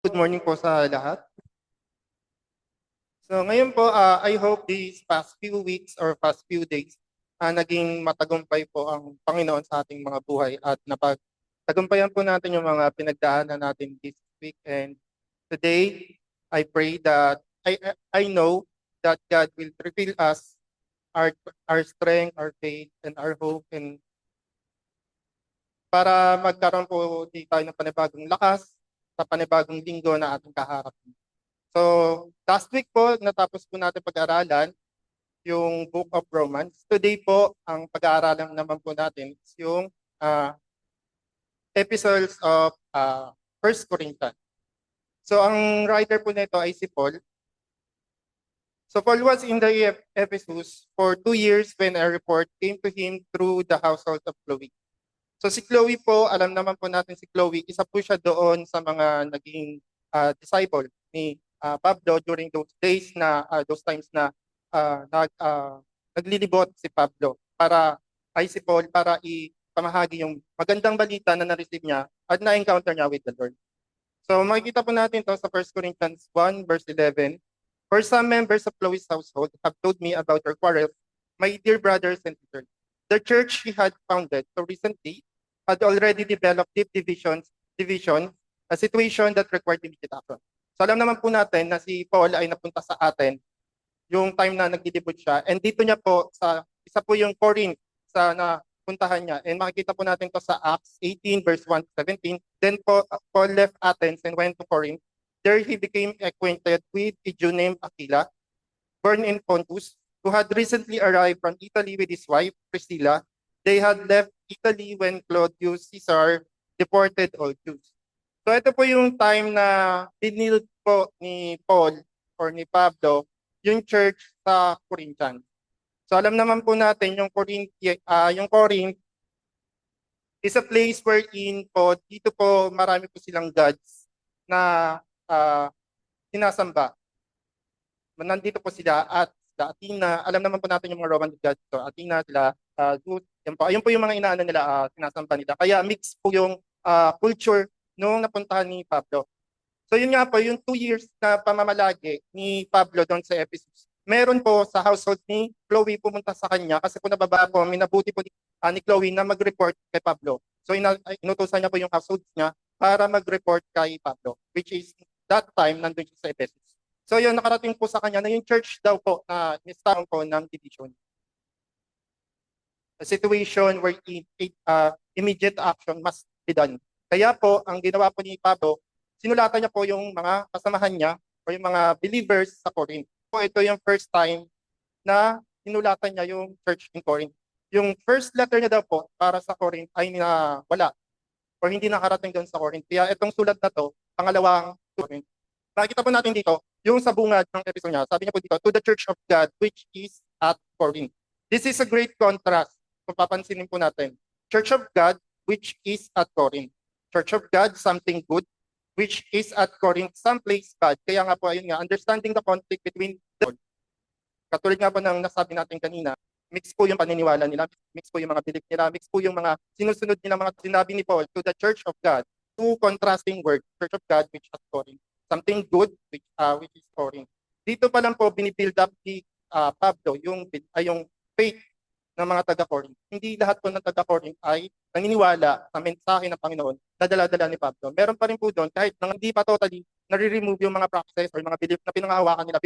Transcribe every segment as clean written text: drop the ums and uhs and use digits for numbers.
Good morning po sa lahat. So ngayon po, I hope these past few weeks or past few days, naging matagumpay po ang Panginoon sa ating mga buhay at napagtagumpayan po natin yung mga pinagdaanan natin this week. And today, I pray that I know that God will reveal us our strength, our faith, and our hope, and para magkaroon po di tayo ng panibagong lakas sa panibagong linggo na ating kaharap. So, last week po, natapos po natin pag-aralan yung Book of Romans. Today po, ang pag-aaralan naman po natin is yung epistles of 1 Corinthians. So, ang writer po nito ay si Paul. So, Paul was in the Ephesus for 2 years when a report came to him through the household of Chloe. So, si Chloe po, alam naman po natin si Chloe, isa po siya doon sa mga naging disciple ni Pablo during those days na those times na naglilibot si Pablo si Paul para ipamahagi yung magandang balita na na-receive niya at na-encounter niya with the Lord. So makikita po natin to sa 1 Corinthians 1 verse 11. For some members of Chloe's household have told me about her quarrels, my dear brothers and sisters. The church she had founded so recently had already developed deep division, a situation that required immediate action. So alam naman po natin na si Paul ay napunta sa atin yung time na nagdidebut siya. And dito niya po, isa po yung Corinth sa napuntahan niya. And makikita po natin to sa Acts 18 verse 1 to 17. Then Paul left Athens and went to Corinth. There he became acquainted with a Jew named Aquila, born in Pontus, who had recently arrived from Italy with his wife, Priscilla. They had left Italy when Claudius Caesar deported all Jews. So ito po yung time na binild po ni Paul or ni Pablo yung church sa Corinthians. So alam naman po natin yung Corinth is a place wherein po dito po marami po silang gods na sinasamba. Nandito po sila at sa Athena, alam naman po natin yung mga Roman gods. So Athena, sila, Zeus, ayun po yung mga inaano nila, sinasamba nila. Kaya mix po yung culture nung napuntahan ni Pablo. So yun nga po, yung 2 years na pamamalagi ni Pablo doon sa Ephesus. Meron po sa household ni Chloe pumunta sa kanya kasi po nababa po, minabuti po ni Chloe na mag-report kay Pablo. So inutusan niya po yung household niya para mag-report kay Pablo, which is that time nandun siya sa Ephesus. So yun, nakarating po sa kanya na yung church daw po na nistaron po ng division. A situation where immediate action must be done. Kaya po, ang ginawa po ni Pablo, sinulatan niya po yung mga kasamahan niya o yung mga believers sa Corinth. So ito yung first time na sinulatan niya yung church in Corinth. Yung first letter niya daw po para sa Corinth ay wala o hindi nakarating doon sa Corinth. Kaya itong sulat na to, pangalawang Corinth. Nakikita po natin dito, yung sa bungad ng episode niya, sabi niya po dito, to the church of God which is at Corinth. This is a great contrast kung papansinin po natin. Church of God which is at Corinth. Church of God, something good, which is at Corinth, someplace bad. Kaya nga po, ayun nga, understanding the conflict between the Lord. Katulad nga po ng nasabi natin kanina, mix po yung paniniwala nila, mix po yung mga belief nila, mix po yung mga sinusunod nila mga sinabi ni Paul to the church of God. Two contrasting words, church of God which at Corinth. Something good which is Corinth. Dito pa lang po binibuild up ni Pablo yung faith ng mga taga-Corinth. Hindi lahat po ng taga-Corinth ay naniniwala sa mensahe ng Panginoon na dala-dala ni Pablo. Meron pa rin po doon kahit nang hindi pa totally nare-remove yung mga practices or mga belief na pinangahawakan nila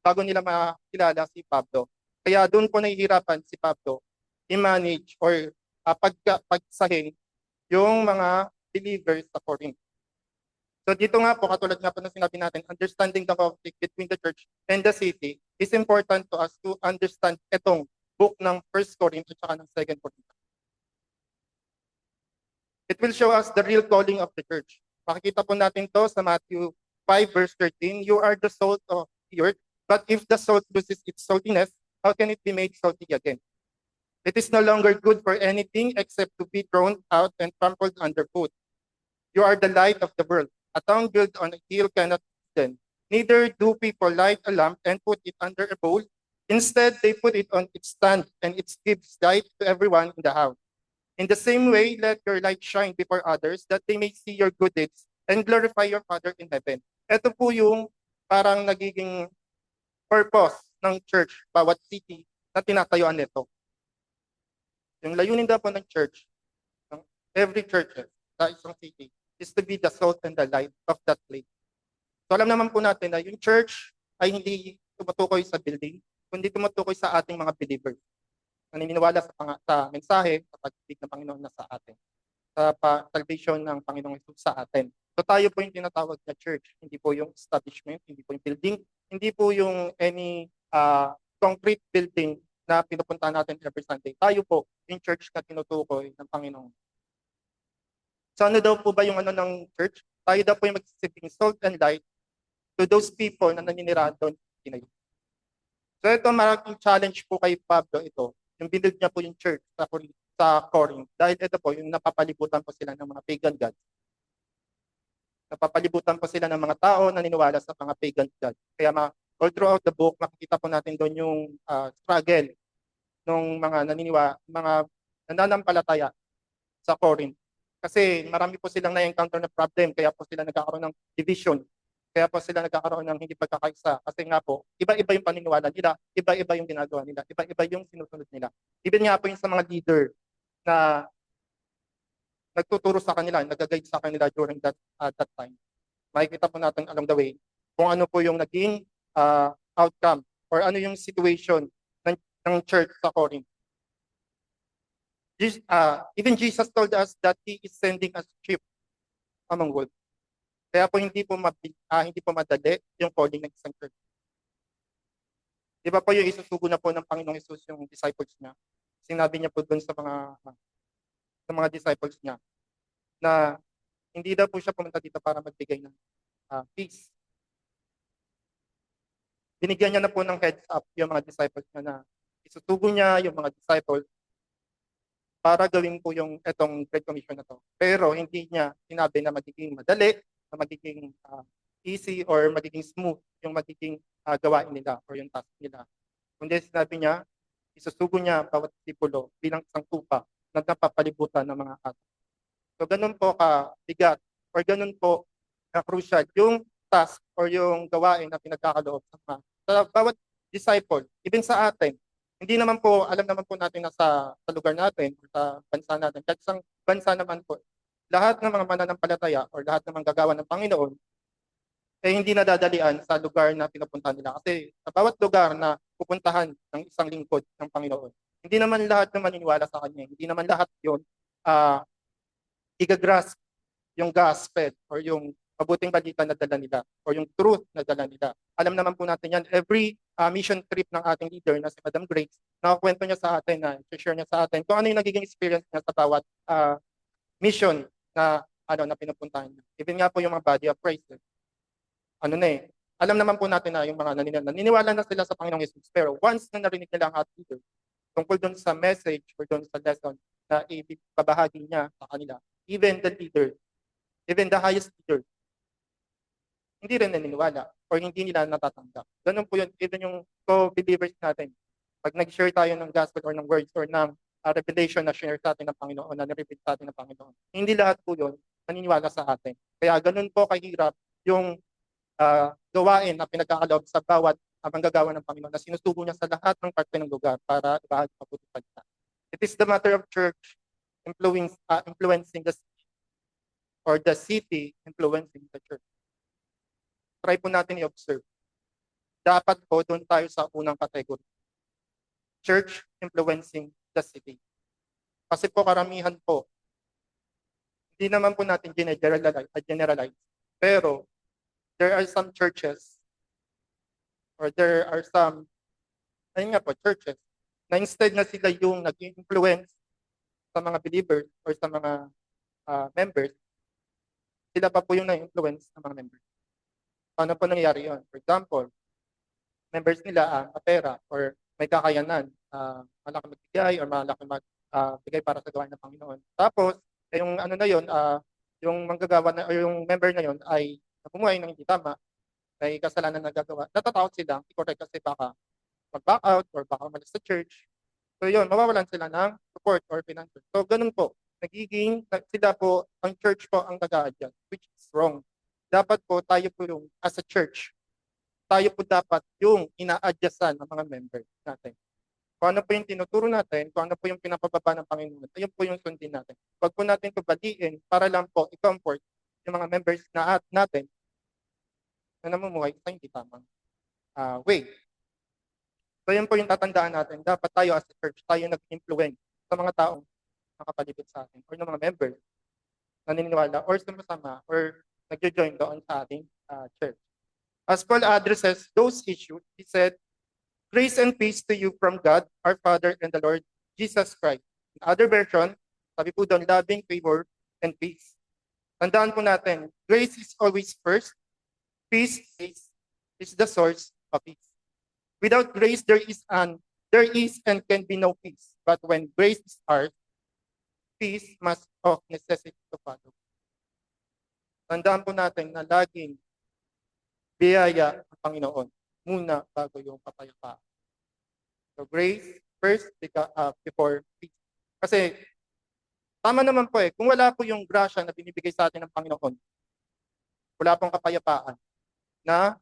bago nila makilala si Pablo. Kaya doon po nahihirapan si Pablo i-manage or pagsahin yung mga believers sa Corinth. So dito nga po, katulad nga po na sinabi natin, understanding the conflict between the church and the city is important to us to understand itong book ng 1 Corinthians at ng 2 Corinthians. It will show us the real calling of the church. Makikita po natin to sa Matthew 5 verse 13, you are the salt of the earth, but if the salt loses its saltiness, how can it be made salty again? It is no longer good for anything except to be thrown out and trampled underfoot. You are the light of the world. A town built on a hill cannot be hidden. Neither do people light a lamp and put it under a bowl. Instead, they put it on its stand, and it gives light to everyone in the house. In the same way, let your light shine before others, that they may see your good deeds and glorify your Father in heaven. Ito po yung parang nagiging purpose ng church, bawat city na tinatayuan nito. Yung layunin daw po ng church, ng every church sa isang city, is to be the salt and the light of that place. So alam naman po natin na yung church ay hindi tumutukoy sa building, kundi tumutukoy sa ating mga believers. Naniniwala sa mensahe, sa pag-ibig ng Panginoon na sa atin, sa salvation ng Panginoong Hesus sa atin. So tayo po yung tinatawag na church, hindi po yung establishment, hindi po yung building, hindi po yung any concrete building na pinupuntahan natin every Sunday. Tayo po yung church na tinutukoy ng Panginoon. So ano daw po ba yung ano ng church? Tayo daw po yung magsisilbing salt and light to those people na naninirahan doon. So ito maraming challenge po kay Pablo ito. Yung binuild niya po yung church sa Corinth. Dahil ito po, yung napapalibutan po sila ng mga pagan gods. Napapalibutan po sila ng mga tao na naniniwala sa mga pagan gods. Kaya all throughout the book, makikita po natin doon yung struggle ng mga mga nananampalataya sa Corinth. Kasi marami po silang na-encounter na problem, kaya po sila nagkakaroon ng division. Kaya po sila nagkakaroon ng hindi pagkakaisa. Kasi nga po, iba-iba yung paniniwala nila, iba-iba yung ginagawa nila, iba-iba yung sinusunod nila. Even nga po yung sa mga leader na nagtuturo sa kanila, nag-guide sa kanila during that time. Makikita po natin along the way kung ano po yung naging outcome or ano yung situation ng church sa Corinth. Even Jesus told us that He is sending us sheep among wolves. Kaya po hindi po madali yung calling ng isang church. Di ba po yung isusugo na po ng Panginoong Hesus yung disciples niya? Sinabi niya po doon sa mga disciples niya na hindi daw po siya pumunta dito para magbigay ng peace. Binigyan niya na po ng heads up yung mga disciples niya na isusugo niya yung mga disciples para gawin po yung etong Great Commission na to. Pero hindi niya sinabi na magiging madali, na magiging easy or magiging smooth yung magiging gawain nila or yung task nila. Kundi sinabi niya, isusugo niya bawat disipulo bilang isang tupa na napapalibutan ng mga ato. So ganun po ka-bigat or ganun po ka-crucial yung task or yung gawain na pinagkakaloob sa bawat disciple, even sa atin. Hindi naman po, alam naman po natin na sa lugar natin, sa bansa natin, kahit isang bansa naman po, lahat ng mga mananampalataya or lahat ng mga gagawa ng Panginoon, hindi nadadalian sa lugar na pinupuntahan nila. Kasi sa bawat lugar na pupuntahan ng isang lingkod ng Panginoon, hindi naman lahat na maniniwala sa Kanya. Hindi naman lahat yun igagrasp yung gospel or yung mabuting balita na dala nila or yung truth na dala nila. Alam naman po natin yan, every mission trip ng ating leader na si Madam Grace, nakakwento niya sa atin, share niya sa atin kung ano yung nagiging experience niya sa bawat mission na pinupuntahan niya. Even nga po yung mga body of Christ. Alam naman po natin na yung mga naniniwala na sila sa Panginoong Jesus. Pero once na narinig nila ang ating leader, tungkol doon sa message or doon sa lesson na ibabahagi niya sa kanila, even the leader, even the highest leader, hindi rin naniniwala or hindi nila natatanggap. Ganun po yun, even yung co-believers natin. Pag nag-share tayo ng gospel or ng words or ng revelation na share sa atin ng Panginoon, na nireveal sa atin ng Panginoon, hindi lahat po yun naniniwala sa atin. Kaya ganun po kahirap yung gawain na pinagkakaloob sa bawat manggagawa ng Panginoon na sinusugo niya sa lahat ng parte ng lugar para ibahagi mabuti pa niya. It is the matter of church influencing the city or the city influencing the church. Try po natin i-observe. Dapat po doon tayo sa unang category. Church influencing the city. Kasi po karamihan po, hindi naman po natin generalize. Pero there are some churches or there are some churches na instead na sila yung nag-influence sa mga believers or sa mga members, sila pa po yung na-influence ng mga members. Paano po nangyayari yun? For example, members nila pera or may kakayanan, malaki magbigay or malaki magbigay para sa gawain ng Panginoon. Tapos, yung yung manggagawa na o yung member na yun ay napumuhay ng hindi tama, may kasalanan na nagagawa, natatakot sila, i-correct kasi baka mag-back out or baka umalis sa church. So yun, mawawalan sila ng support or financial. So ganun po, nagiging sila po, ang church po ang nag-a-adjust, which is wrong. Dapat po tayo po yung, as a church, tayo po dapat yung ina-adjustan ng mga members natin. Kung ano po yung tinuturo natin, kung ano po yung pinapababa ng Panginoon, ayun po yung sundin natin. Huwag po natin ito baliin para lang po i-comfort yung mga members natin na namumuhay sa hindi tamang way. So yun po yung tatandaan natin. Dapat tayo as a church, tayo nag-influence sa mga taong nakapalibot sa atin or ng mga members na naniniwala or sumasama or nagjo-join doon sa ating church. As Paul addresses those issues, he said, "Grace and peace to you from God, our Father, and the Lord Jesus Christ." In other version, sabi po doon, loving favor and peace. Tandaan po natin, grace is always first, peace is the source of peace. Without grace, there is and can be no peace. But when grace is ours, peace must of necessity to follow. Tandaan po natin na laging biyaya ng Panginoon muna bago yung kapayapaan. So grace first before peace. Kasi tama naman po kung wala po yung grasya na binibigay sa atin ng Panginoon, wala pong kapayapaan na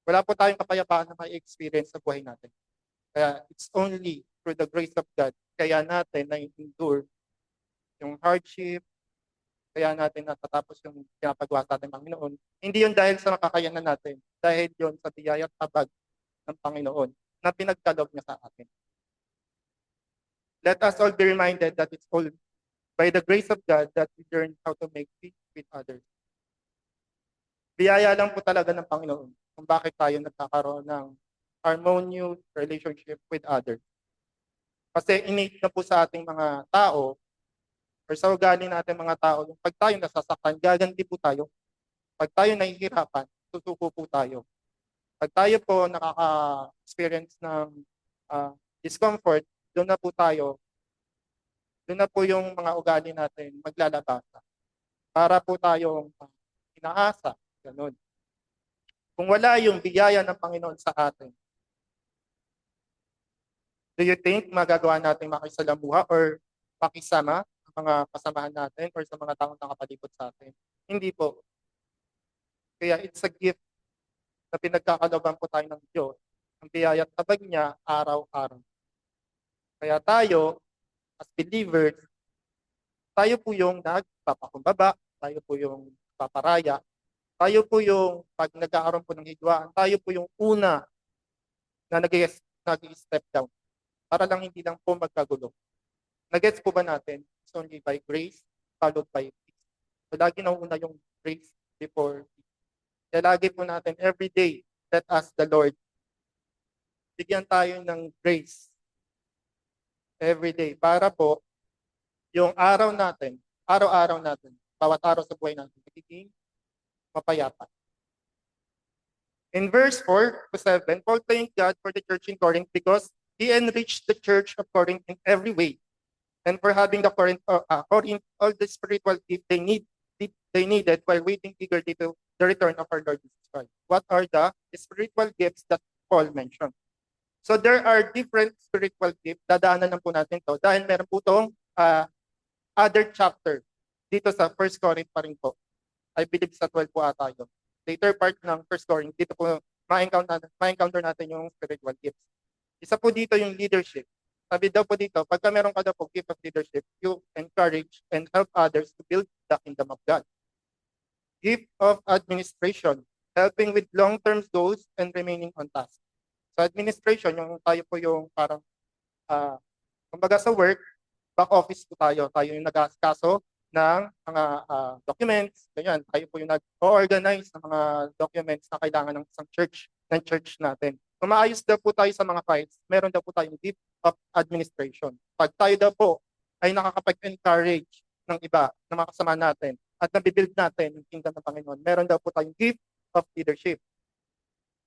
wala po tayong kapayapaan na may experience sa buhay natin. Kaya it's only through the grace of God kaya natin na-endure yung hardship, kaya natin natatapos yung pinapagawa sa ating Panginoon. Hindi yun dahil sa makakayanan natin, dahil yun sa biyaya at tabag ng Panginoon na pinagkaloob niya sa atin. Let us all be reminded that it's all by the grace of God that we learn how to make peace with others. Biyaya lang po talaga ng Panginoon kung bakit tayo nagkakaroon ng harmonious relationship with others. Kasi innate na po sa ating mga tao or sa ugali natin mga tao, yung pag tayo nasasaktan, gaganti po tayo. Pag tayo nahihirapan, susuko po tayo. Pag tayo po nakaka-experience ng discomfort, doon na po yung mga ugali natin maglalabasa. Para po tayong inaasa, ganun. Kung wala yung biyaya ng Panginoon sa atin, do you think magagawa natin makisalamuha or makisama ang mga kasamahan natin or sa mga taong nakapalibot sa atin? Hindi po. Kaya it's a gift na pinagkakalooban po tayo ng Diyos. Ang biyaya at tabag niya araw-araw. Kaya tayo, as believers, tayo po yung nagpapakumbaba, tayo po yung paparaya, tayo po yung pag nagkakaroon po ng hidwaan, tayo po yung una na nag-step down para lang hindi lang po magkagulo. Nagets po ba natin? It's only by grace, followed by peace. So lagi na una yung grace before peace. Kaya lagi po natin, every day, let us the Lord. Bigyan tayo ng grace every day para po yung araw natin, araw-araw natin, bawat araw sa buhay natin, magiging mapayapa. In verse 4 to 7, Paul thanked God for the church in Corinth because he enriched the church of Corinth in every way, and for having the Corinth all the spiritual gift they needed while waiting eagerly to the return of our Lord Jesus Christ. What are the spiritual gifts that Paul mentioned? So there are different spiritual gifts. Dadaanan lang po natin to dahil meron po itong other chapter dito sa 1 Corinth pa rin po. I believe sa 12 po ata yun. Later part ng 1 Corinth, dito po ma-encounter natin yung spiritual gifts. Isa po dito yung leadership. Sabi daw po dito, pagka meron ka daw po gift of leadership, you encourage and help others to build the kingdom of God. Gift of administration, helping with long-term goals and remaining on task. Sa administration, yung tayo po yung parang, kumbaga sa work, back office po tayo. Tayo yung nag-aasikaso ng mga documents, ganyan. Tayo po yung nag-organize ng mga documents na kailangan ng isang church natin. Kung maayos daw po tayo sa mga files, meron daw po tayong gift of administration. Pag tayo daw po ay nakakapag-encourage ng iba na mga kasama natin at nabibuild natin yung kingdom ng Panginoon, meron daw po tayong gift of leadership.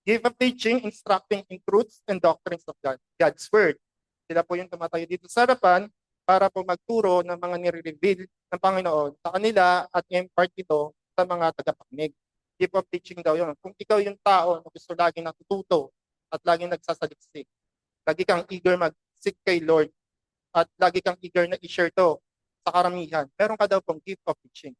Gift of teaching, instructing in truths and doctrines of God's Word. Sila po yung tumatayo dito sa harapan para po magturo ng mga nire-reveal ng Panginoon sa kanila at impart ito sa mga tagapakinig. Gift of teaching daw yun. Kung ikaw yung tao na gusto laging natututo at laging nagsasaliksik, lagi kang eager mag-seek kay Lord at lagi kang eager na i-share to sa karamihan, meron ka daw pong gift of teaching.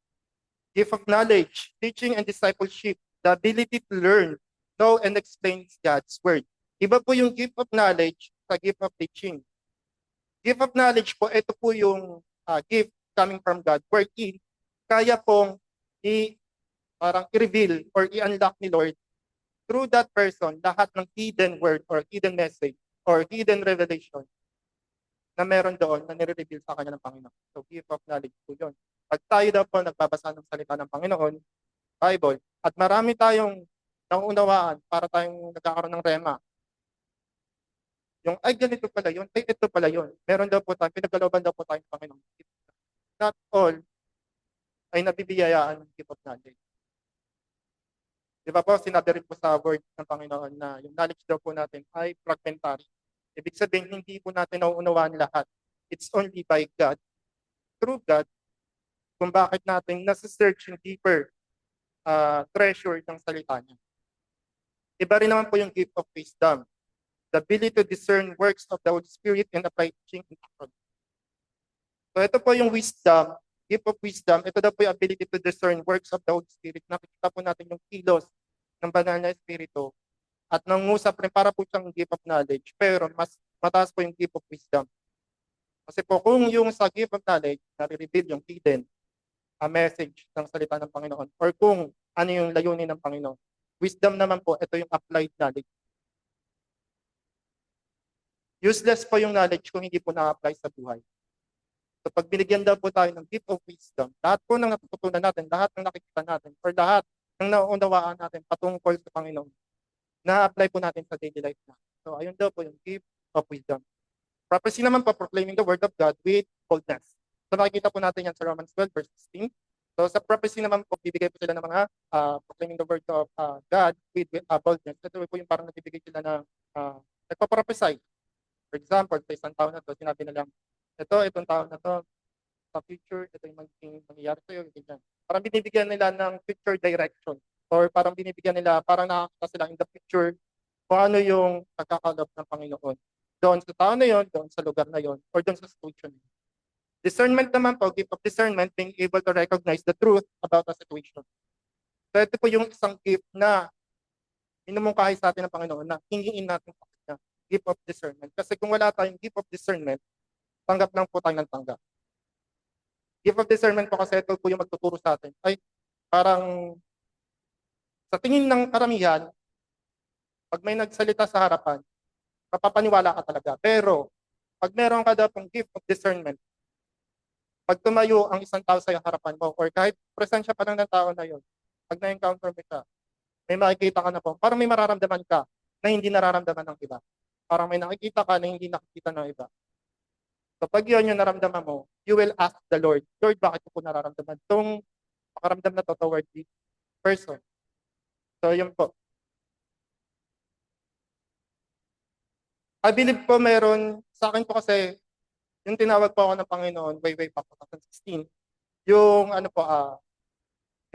Gift of knowledge, teaching and discipleship, the ability to learn, know, and explain God's word. Iba po yung gift of knowledge sa gift of teaching. Gift of knowledge po, ito po yung gift coming from God, wherein kaya pong parang i-reveal or i-unlock ni Lord through that person lahat ng hidden word or hidden message or hidden revelation na meron doon na nire-reveal sa kanya ng Panginoon. So, gift of knowledge po yun. Pag tayo daw po nagbabasa ng salita ng Panginoon, Bible, at marami tayong nauunawaan para tayong nagkakaroon ng rema. Yung, ay, ganito pala yun, ay, ito pala yun. Meron daw po tayo, pinagkalooban daw po tayo ng Panginoon. Not all ay nabibiyayaan ng gift of knowledge. Di ba po, sinabi rin po sa word ng Panginoon na yung knowledge daw po natin ay fragmentary. Ibig sabihin, hindi po natin nauunawaan lahat. It's only by God, through God, kung bakit natin nasa-search yung deeper treasure ng salita niya. Iba rin naman po yung gift of wisdom. The ability to discern works of the Holy Spirit and apply teaching in action. So ito po yung wisdom, gift of wisdom. Ito daw po yung ability to discern works of the Holy Spirit. Nakikita po natin yung kilos ng banal na Espiritu. At nangusap rin para po siyang gift of knowledge. Pero mas mataas po yung gift of wisdom. Kasi po kung yung sa gift of knowledge, nare-reveal yung hidden message ng salita ng Panginoon or kung ano yung layunin ng Panginoon. Wisdom naman po, ito yung applied knowledge. Useless po yung knowledge kung hindi po na-apply sa buhay. So pag binigyan daw po tayo ng gift of wisdom, lahat po ng natututunan natin, lahat ng nakikita natin, or lahat ng nauunawaan natin patungkol sa Panginoon, na-apply po natin sa daily life natin. So ayun daw po yung gift of wisdom. Prophecy naman po, proclaiming the word of God with boldness. So nakikita po natin yan sa Romans 12 verse 16. So sa prophecy naman po, bibigay po sila ng mga proclaiming the word of God with boldness. Ito po yung parang nagbibigay sila ng nagpa-prophesy. For example, sa isang taon na to, sinabi na lang, itong taon na to, sa future, ito yung mangyayari sa'yo, ganyan. Parang binibigyan nila ng future direction. Or parang binibigyan nila, parang nakakita sila in the future kung ano yung pagkakalob ng Panginoon. Doon sa taon na yon, doon sa lugar na yon, or doon sa situation. Discernment naman po, gift of discernment, being able to recognize the truth about a situation. So ito po yung isang gift na minumungkahi sa atin ng Panginoon na hingingin natin sa kanya. Gift of discernment. Kasi kung wala tayong gift of discernment, tanggap lang po tayo ng tanggap. Gift of discernment po kasi ito po yung magtuturo sa atin. Ay, parang sa tingin ng karamihan, pag may nagsalita sa harapan, mapapaniwala ka talaga. Pero, pag meron ka daw pong gift of discernment, pag tumayo ang isang tao sa harapan mo, or kahit presensya pa lang ng tao na yun, pag na-encounter mo siya, may makikita ka na po, parang may mararamdaman ka na hindi nararamdaman ng iba. Parang may nakikita ka na hindi nakikita ng iba. So pag yun yung naramdaman mo, you will ask the Lord, Lord, bakit ko po nararamdaman itong pakaramdam na to toward this person? So yun po. I believe po meron, sa akin po kasi, yung tinawag po ako ng Panginoon way back 2016, yung ano po,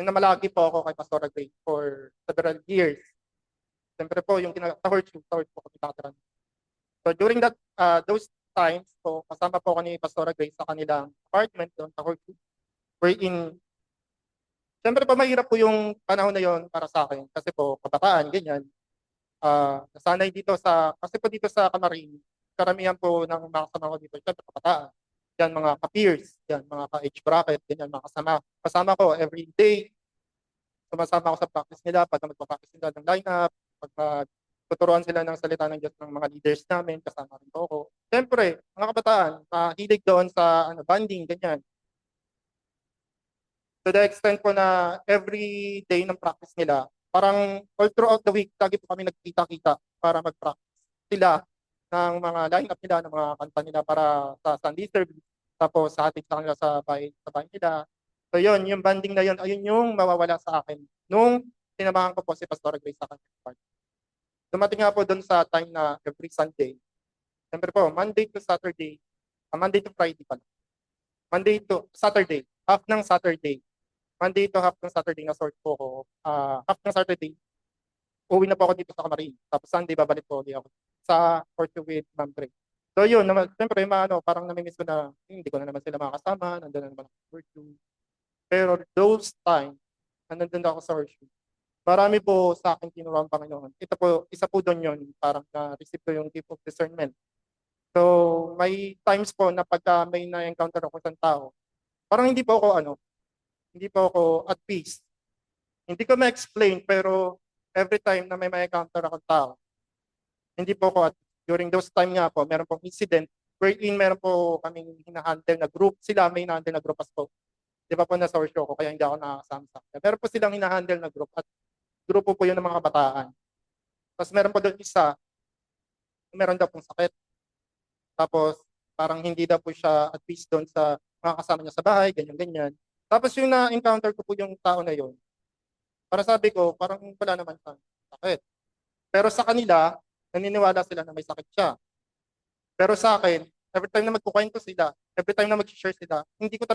yung namalagi po ako kay Pastor Gray for several years. Siyempre po, yung tahort po kami nakatiran. So during those times, so kasama po ako ni Pastor Gray sa kanilang apartment doon sa Hortwood. Wherein, siyempre po mahirap po yung panahon na yon para sa akin. Kasi po, kabataan, ganyan. Nasanay dito kasi po dito sa Kamarin, karamihan po ng mga kasama ko dito, siyempre kabataan. Yan, mga ka-peers, yan, mga ka-age bracket, ganyan, mga kasama. Kasama ko every day. Sumasama ako sa practice nila, pag magpa-practice nila ng lineup, pag tuturuan sila ng salita ng Diyos ng mga leaders namin, kasama rin po ako. Siyempre, mga kabataan, mahilig doon sa banding, ganyan. To the extent po na every day ng practice nila, parang all throughout the week, lagi po kami nagkita-kita para mag-practice sila ng mga lineup nila, ng mga kanta nila para sa Sunday service. Tapos sa atin sa kanila sa bahay nila. So yun, yung banding na yun, ayun yung mawawala sa akin. Nung sinamahan ko po si Pastor Grace sa kanyang part. Dumating nga po doon sa time na every Sunday. Siyempre po, Monday to Saturday, Monday to Friday pala. Monday to Saturday, half ng Saturday. Monday to half ng Saturday na sort po ako. Half ng Saturday, uwi na po ako dito sa Kamarin. Tapos Sunday, babalik po ulit ako sa Porto with Ma'am Greg. So yun, siyempre, parang namimiss ko na hindi ko na naman sila makakasama, nandun na naman ako sa Porto. Pero those time, na nandun ako sa worship, marami po sa akin kinuha ang Panginoon. Ito po, isa po doon yun, parang na-receive ko yung gift of discernment. So, may times po na pagka may na-encounter ako sa tao, parang hindi po ako at peace. Hindi ko ma-explain, pero every time na may ma-encounter ako tao, hindi po ako at during those time nga po, meron pong incident wherein meron po kaming hinahandle na group. Sila may hinahandle na group as po. Di ba po nasa workshop ko, kaya hindi ako nakakasama sa kanila. Meron po silang hinahandle na group at grupo po yun ng mga kabataan. Tapos meron po doon isa, meron daw pong sakit. Tapos parang hindi daw po siya at peace doon sa mga kasama niya sa bahay, ganyan-ganyan. Tapos yung na-encounter ko po yung tao na yun, para sabi ko, parang wala naman siyang sakit. Pero sa kanila, naniniwala sila na may sakit siya. Pero sa akin, every time na magkukwento sila, every time na mag-share sila, hindi ko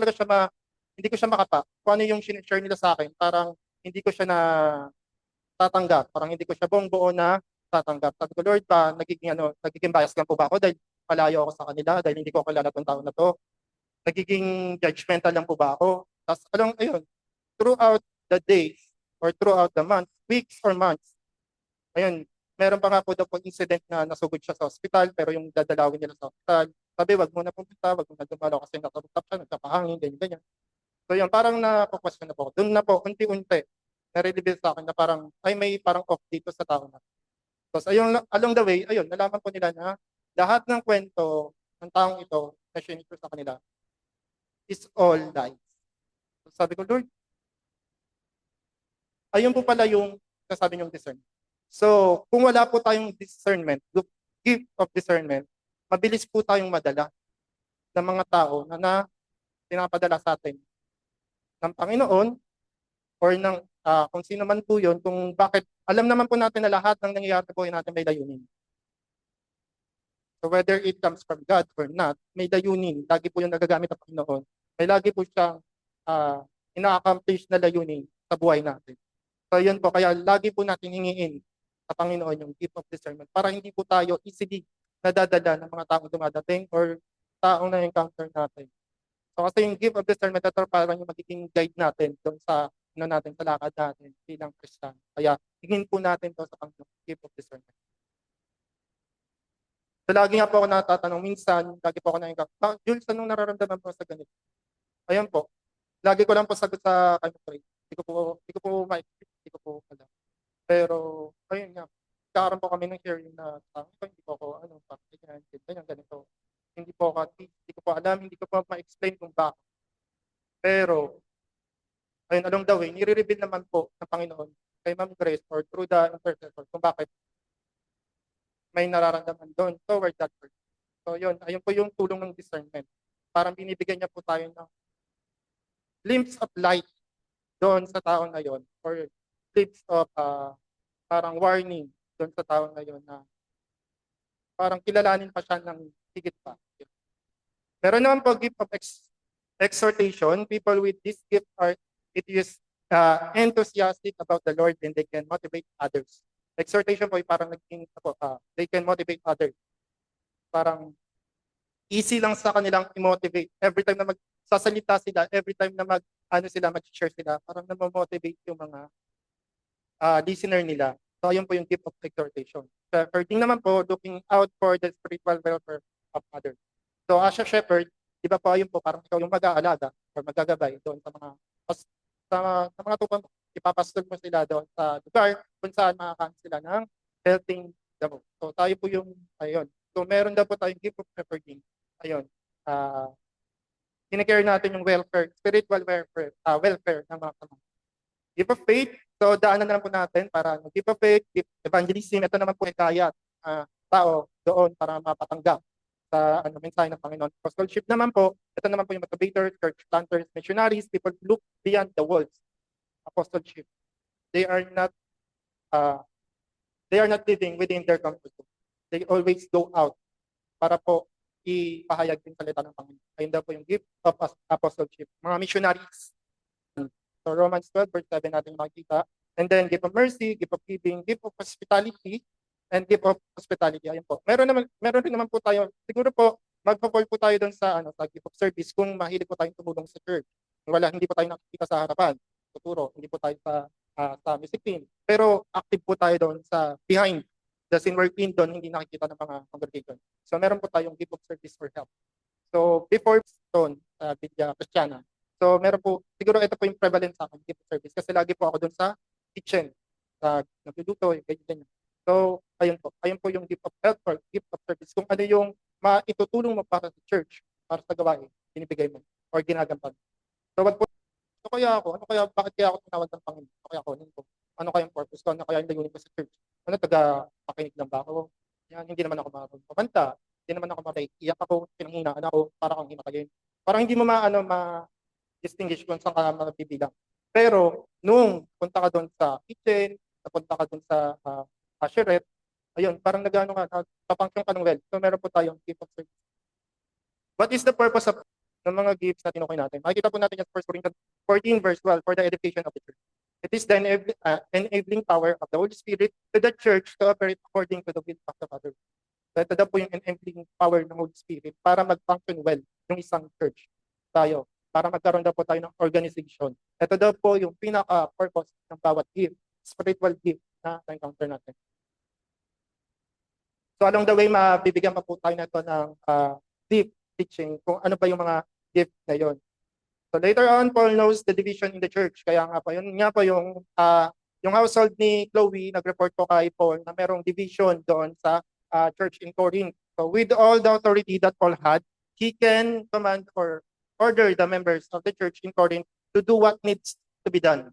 siya makapa. Kung ano yung share nila sa akin, parang hindi ko siya na tatanggap. Parang hindi ko siya buong buo na tatanggap. Sabi ko, Lord, nagiging bias lang po ba ako dahil palayo ako sa kanila, dahil hindi ko kilala tong tao na to? Nagiging judgmental lang po ba ako? Tapos, ayun, throughout the days or throughout the months, weeks or months, ayun, meron pa nga po daw po incident na nasugod siya sa hospital, pero yung dadalawin nila sa hospital, sabi, wag mo na pumunta, wag mo na dumalaw kasi nakabutap siya, nagkapahangin, ganyan. So yun, parang na-question na po. Doon na po, unti-unti, na-reveal sa akin na parang, ay may parang off dito sa tao na. Tapos ayun, along the way, ayun, nalaman po nila na lahat ng kwento ng taong ito na sinishare ko sa kanila is all lies. So sabi ko, Lord, ayun po pala yung nasabi niyong discernment. So, kung wala po tayong discernment, gift of discernment, mabilis po tayong madala ng mga tao na pinapadala sa atin ng Panginoon or ng kung sino man po yun, kung bakit, alam naman po natin na lahat ng nangyayari po natin may layunin. So whether it comes from God or not, may layunin. Lagi po yung nagagamit ng Panginoon. May lagi po siyang ina-accomplish na layunin sa buhay natin. So yun po, kaya lagi po natin hingiin sa Panginoon yung gift of discernment para hindi po tayo easily nadadala ng mga taong dumadating or taong na-encounter natin. So kasi yung gift of discernment, ito parang yung magiging guide natin doon sa natin sa lakad natin bilang Christian. Kaya hingin po natin to sa Panginoon, gift of discernment. So lagi nga po ako natatanong, minsan, lagi po ako na-encounter, Jules, anong nararamdaman po sa ganito? Ayun po, lagi ko lang po sagot sa kanya pray. Hindi ko po hindi ko po alam. Pero, ayun nga, kakaroon po kami ng sharing na hindi po ako, ganito. Hindi po ako, hindi ko po alam, hindi ko po ma-explain kung bakit. Pero, ayun, along the way, nire-reveal naman po ng Panginoon kay Ma'am Grace or through the intercessor kung bakit may nararamdaman doon toward that person. So, yun, ayun po yung tulong ng discernment. Parang binibigyan niya po tayo ng glimpse of light doon sa tao na yon or glimpse of parang warning doon sa tao na yon na parang kilalanin pa siya ng higit pa. Meron naman po gift of exhortation. People with this gift are enthusiastic about the Lord and they can motivate others. Exhortation po ay parang they can motivate others. Parang easy lang sa kanilang i-motivate. Every time na magsasalita sila, every time na mag-share sila, parang na-motivate yung mga listener nila. So, ayun po yung gift of exhortation. Third thing naman po, looking out for the spiritual welfare of others. So, as a shepherd, di ba po, ayun po, parang ikaw yung mag-aalaga or magagabay doon sa mga tupang ipapastol mo sila doon sa lugar kung saan makakain sila ng healthy damo. So, tayo po yung, ayun. So, meron daw po tayong gift of shepherding. Ayun. Kinecare natin yung spiritual welfare ng mga kasama. Gift of faith, so daanan na lang po natin para gift of faith, gift evangelism, ito naman po ay kaya tao doon para mapatanggap sa mensahe ng Panginoon. Apostleship naman po, ito naman po yung motivators, church planters, missionaries, people who look beyond the walls. Apostleship. They are not living within their comfort zone. They always go out para po ipahayag din salita ng Panginoon. Ayun daw po yung gift of apostleship. Mga missionaries. So Romans 12 verse 7 natin makikita. And then gift of mercy, gift of giving, gift of hospitality, and gift of hospitality. Ayun po. Meron rin naman po tayo. Siguro po magpo-call po tayo doon sa gift of service kung mahilig po tayong tumulong sa church. Wala, hindi po tayo nakikita sa harapan. Tuturo, hindi po tayo sa music team. Pero active po tayo doon sa behind the scene working doon, hindi nakikita ng mga congregation. So meron po tayong gift of service for help. So before doon sa Bidya Christiana, so meron po, siguro ito po yung prevalent sa akin, gift of service. Kasi lagi po ako doon sa kitchen, sa nagluluto, yung ganyan. So ayun po yung gift of help or gift of service. Kung ano yung maitutulong mo para sa church, para sa gawain, binibigay mo or ginagampanan. So wag po, bakit kaya ako tinawag ng Panginoon? Ano kaya ako, ano kaya yung purpose ko? Ano kaya yung layunin ko sa church? Ano, taga-pakinig lang ba ako? Yan, hindi naman ako marunong kumanta. Hindi naman ako iyak ako, pinanghinaan ako, para akong himatayin. Parang hindi mo ma-distinguish kung saan ka mabibilang. Pero, nung punta ka doon sa kitchen, napunta ka doon sa usherette, ayun, parang nag-ano ka, nagpapunction ka ng well. So, meron po tayong gift of service. What is the purpose of ng mga gifts na tinukoy natin? Makikita po natin yung 1 Corinthians 14 verse 12 for the edification of the church. It is the enabling power of the Holy Spirit to the church to operate according to the will of the Father. So ito daw po yung enabling power ng Holy Spirit para mag-function well yung isang church tayo, para magkaroon daw po tayo ng organization. Ito daw po yung pinaka-purpose ng bawat gift, spiritual gift na na-encounter natin. So along the way, mabibigyan pa po tayo na ito ng deep teaching kung ano ba yung mga gift na yun. So later on, Paul knows the division in the church. Kaya nga po, yun nga po yung household ni Chloe, nag-report po kay Paul na merong division doon sa church in Corinth. So with all the authority that Paul had, he can command or order the members of the church in Corinth to do what needs to be done.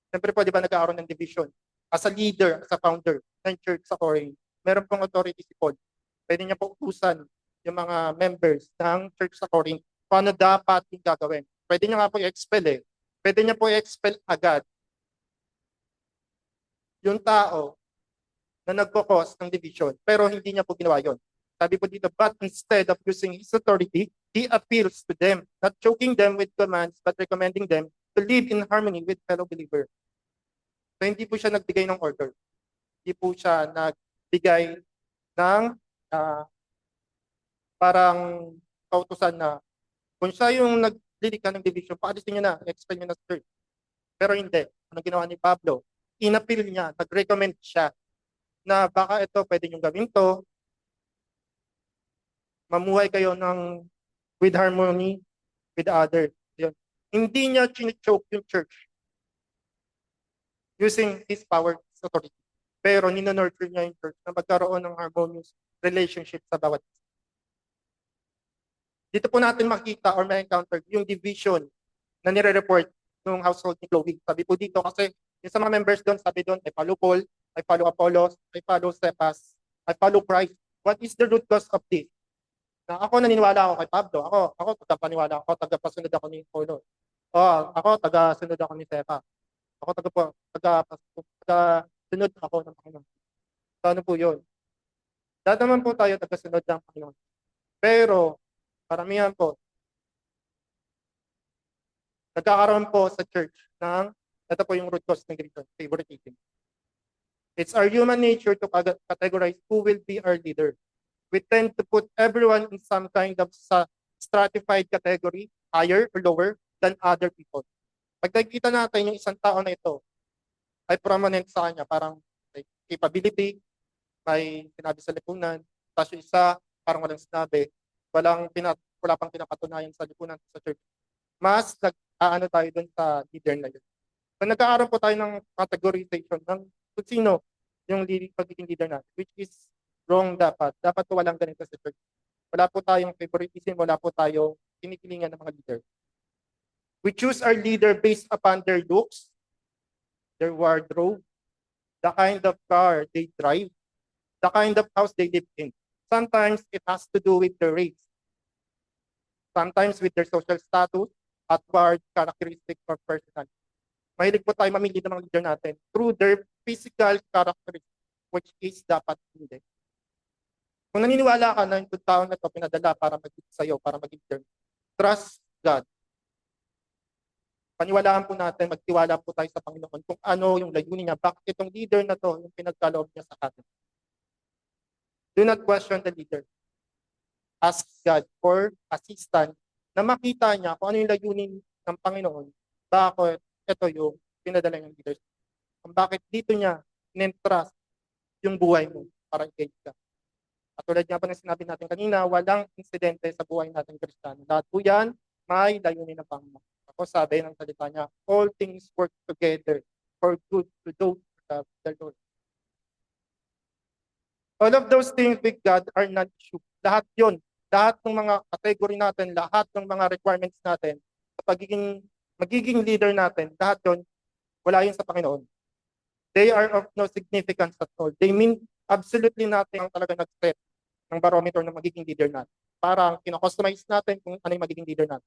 Siyempre po, di ba nagkakaroon ng division? As a leader, as a founder ng church sa Corinth, meron pong authority si Paul. Pwede niya po utusan yung mga members ng church sa Corinth kung ano dapat yung gagawin. Pwede niya nga po i-expel eh. Pwede niya po i-expel agad yung tao na nagpo-cause ng division. Pero hindi niya po ginawa yun. Sabi po dito, but instead of using his authority, he appeals to them, not choking them with commands, but recommending them to live in harmony with fellow believers. So hindi po siya nagbigay ng order. Hindi po siya nagbigay ng parang kautusan na kung siya yung naglilika ng division, paalisin niyo na, expel niyo na sa church. Pero hindi. Anong ginawa ni Pablo? Inapil niya, nag-recommend siya na baka ito, pwede niyong gawin to, mamuhay kayo with harmony with others. Yun. Hindi niya chine-choke yung church using his power, his authority. Pero ninonurture niya yung church na magkaroon ng harmonious relationship sa bawat isa. Dito po natin makita or ma-encounter yung division na nire-report ng household ni Chloe. Sabi po dito kasi yung sa mga members doon, sabi doon, I follow Paul, I follow Apollos, I follow Cephas, I follow Christ. What is the root cause of this? Na ako naniniwala ako kay Pablo, ako tagapaniwala ako, tagapasunod ako ni Paulo. Ako tagasunod ako ni Cephas. Ako tagasunod ako ng Panginoon. So ano po yun? Lahat naman po tayo tagasunod ng Panginoon. Pero karamihan po, nagkakaroon po sa church ng, ito po yung root cause ng division, favoritism. It's our human nature to categorize who will be our leader. We tend to put everyone in some kind of stratified category, higher or lower than other people. Pag nakikita natin yung isang tao na ito ay prominent sa kanya, parang may capability, may sinabi sa lipunan, tapos yung isa parang walang sinabi, wala pang pinapatunayan sa lipunan sa church. Mas nag-aano tayo dun sa leader na yun. So nagkakaroon po tayo ng categorization ng kung sino yung pagiging leader natin, which is wrong dapat. Dapat po walang ganito sa church. Wala po tayong favoritism, wala po tayong kinikilingan ng mga leader. We choose our leader based upon their looks, their wardrobe, the kind of car they drive, the kind of house they live in. Sometimes it has to do with their race. Sometimes with their social status, outward characteristics or personality. Mahilig po tayo mamili ng mga leader natin through their physical characteristics, which is dapat hindi. Kung naniniwala ka na yung tao na ito pinadala para maging sa'yo, para maging leader, trust God. Paniwalaan po natin, magtiwala po tayo sa Panginoon kung ano yung layunin niya, bakit itong leader na to yung pinagkaloob niya sa atin. Do not question the leader. Ask God for assistance na makita niya kung ano yung layunin ng Panginoon, bakit ito yung pinadala niyang leaders. Kung bakit dito niya in-entrust yung buhay mo para i-guide ka. At tulad nga pa ng sinabi natin kanina, walang insidente sa buhay natin Kristiyano. Lahat po yan, may layunin na Panginoon. Ako sabi ng salita niya, all things work together for good to those who love the Lord. All of those things with God are non-issue. Lahat yun, lahat ng mga category natin, lahat ng mga requirements natin, sa magiging leader natin, lahat yun, wala yun sa Panginoon. They are of no significance at all. They mean absolutely nothing ang talaga nag-set ng barometer ng magiging leader natin. Parang kina-customize natin kung ano yung magiging leader natin.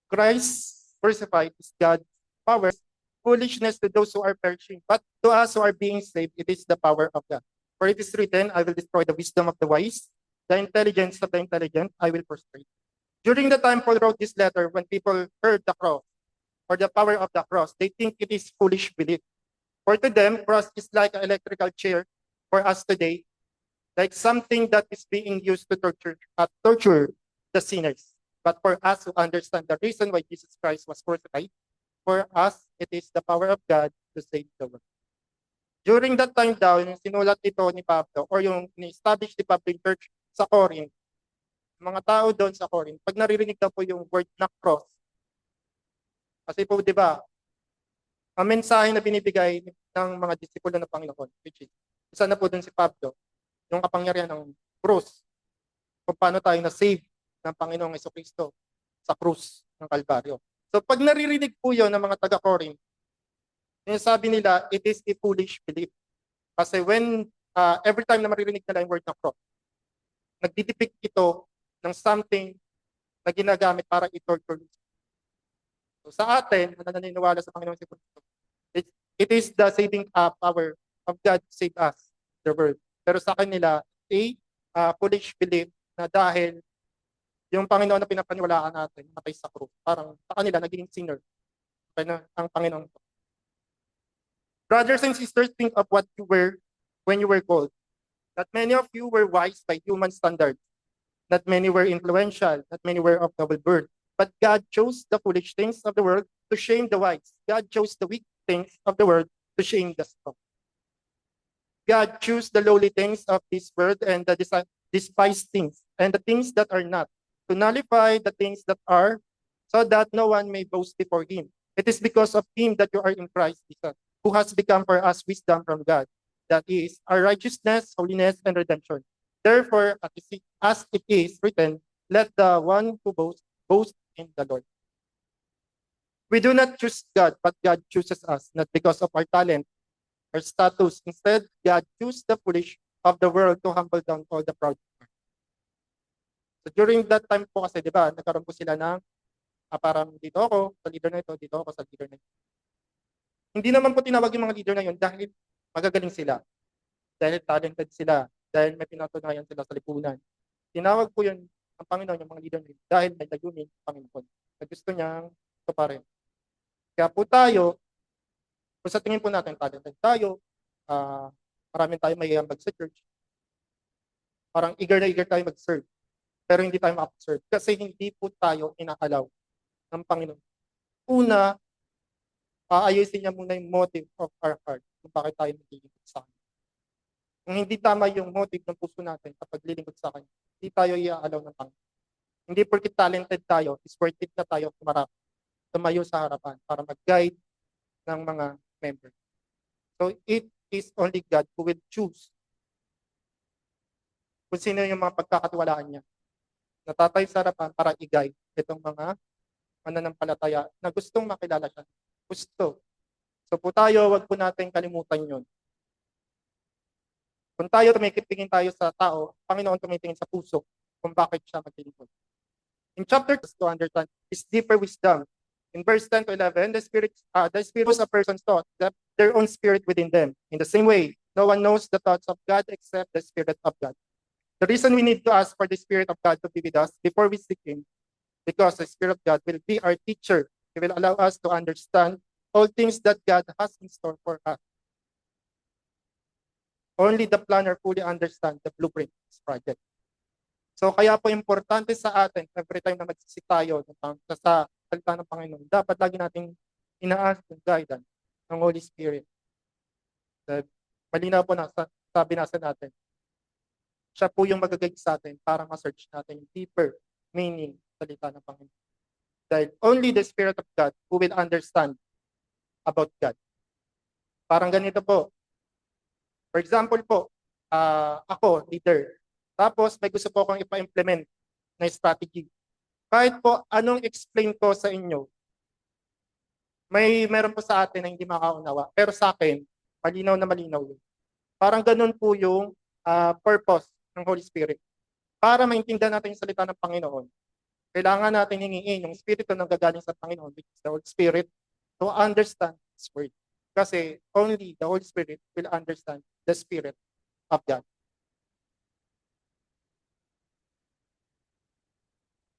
Christ crucified is God's power, foolishness to those who are perishing, but to us who are being saved, it is the power of God. For it is written, I will destroy the wisdom of the wise, the intelligence of the intelligent, I will frustrate. During the time Paul wrote this letter, when people heard the cross, or the power of the cross, they think it is foolish belief. For to them, cross is like an electrical chair. For us today, like something that is being used to torture the sinners. But for us who understand the reason why Jesus Christ was crucified, for us, it is the power of God to save the world. During that time daw, yung sinulat ito ni Pablo, or yung ni-establish ni Pablo in church sa Corinth, mga tao doon sa Corinth, pag naririnig daw po yung word na cross, kasi po, di ba, ang mensahe na binibigay ng mga disipulo ng Panginoon, which is, isa na po dun si Pablo, yung kapangyarihan ng krus, kung paano tayo na-save ng Panginoong Jesucristo sa krus ng Kalbaryo. So pag naririnig po yun ng mga taga-Corinth, yung sabi nila, it is a foolish belief. Kasi when, every time na maririnig nila yung word na cross, nagdidepict ito ng something na ginagamit para i-torture. So sa atin, na naniniwala sa Panginoong Jesucristo, it is the saving power of God to save us, the world. Pero sa kanila, foolish belief na dahil yung Panginoon na pinapaniwalaan natin, matay sa krus. Parang sa kanila, naging sinner ang Panginoon. Brothers and sisters, think of what you were when you were called. Not many of you were wise by human standards. Not many were influential. Not many were of noble birth. But God chose the foolish things of the world to shame the wise. God chose the weak things of the world to shame the strong. God chose the lowly things of this world and the despised things and the things that are not, to nullify the things that are, so that no one may boast before him. It is because of him that you are in Christ Jesus, who has become for us wisdom from God. That is our righteousness, holiness, and redemption. Therefore, as it is written, let the one who boast in the Lord. We do not choose God, but God chooses us, not because of our talent, our status. Instead, God chose the foolish of the world to humble down all the proud. So during that time po kasi, di ba, nagkaroon po sila ng parang dito ako sa leader na ito, dito ako sa leader na ito. Hindi naman po tinawag yung mga leader na yun dahil magagaling sila, dahil talented sila, dahil may pinatunayan sila sa lipunan. Tinawag po yun ang Panginoon yung mga leader na yun dahil may layunin ang Panginoon na gusto niyang tuparin. Kaya po tayo, kung sa tingin po natin talented tayo, maraming tayo may ambag sa church, parang eager na eager tayo mag-serve, pero hindi tayo makapag-serve kasi hindi po tayo inaalaw ng Panginoon. Una, ayusin niya muna yung motive of our heart kung bakit tayo naglilingkod sa Kanya. Kung hindi tama yung motive ng puso natin kapag lilingkod sa Kanya, hindi tayo iaalaw ng Panginoon. Hindi porque talented tayo, is worth it na tayo tumayo sa harapan para mag-guide ng mga members. So it is only God who will choose kung sino yung mga pagkakatiwalaan niya na tatayo sa harapan para i-guide itong mga mananampalataya na gustong makilala siya. Gusto. So po tayo, wag po natin kalimutan yun. Kung tayo tumikip-tingin tayo sa tao, Panginoon tumitingin sa puso kung bakit siya maglilingkod. In chapter 2, to understand is deeper wisdom. In verse 10 to 11, the spirit was a person's thought, their own spirit within them. In the same way, no one knows the thoughts of God except the Spirit of God. The reason we need to ask for the Spirit of God to be with us before we seek Him, because the Spirit of God will be our teacher. He will allow us to understand all things that God has in store for us. Only the planner fully understands the blueprint of this project. So kaya po importante sa atin, every time na magsisik tayo sa salita ng Panginoon, dapat lagi nating ina-ask yung guidance ng Holy Spirit. Malinaw po na sabi nasa natin, siya po yung mag-guide sa atin para ma-search natin yung deeper meaning ng salita ng Panginoon. Dahil only the Spirit of God who will understand about God. Parang ganito po. For example po, ako, leader. Tapos may gusto po akong ipa-implement na strategy. Kahit po anong explain ko sa inyo, meron po sa atin na hindi makaunawa. Pero sa akin, malinaw na malinaw yun. Parang ganun po yung purpose ng Holy Spirit. Para maintindihan natin yung salita ng Panginoon, kailangan natin hingingin yung Espiritu ng gagaling sa Panginoon, which is the Holy Spirit, to understand His Word. Kasi only the Holy Spirit will understand the Spirit of God.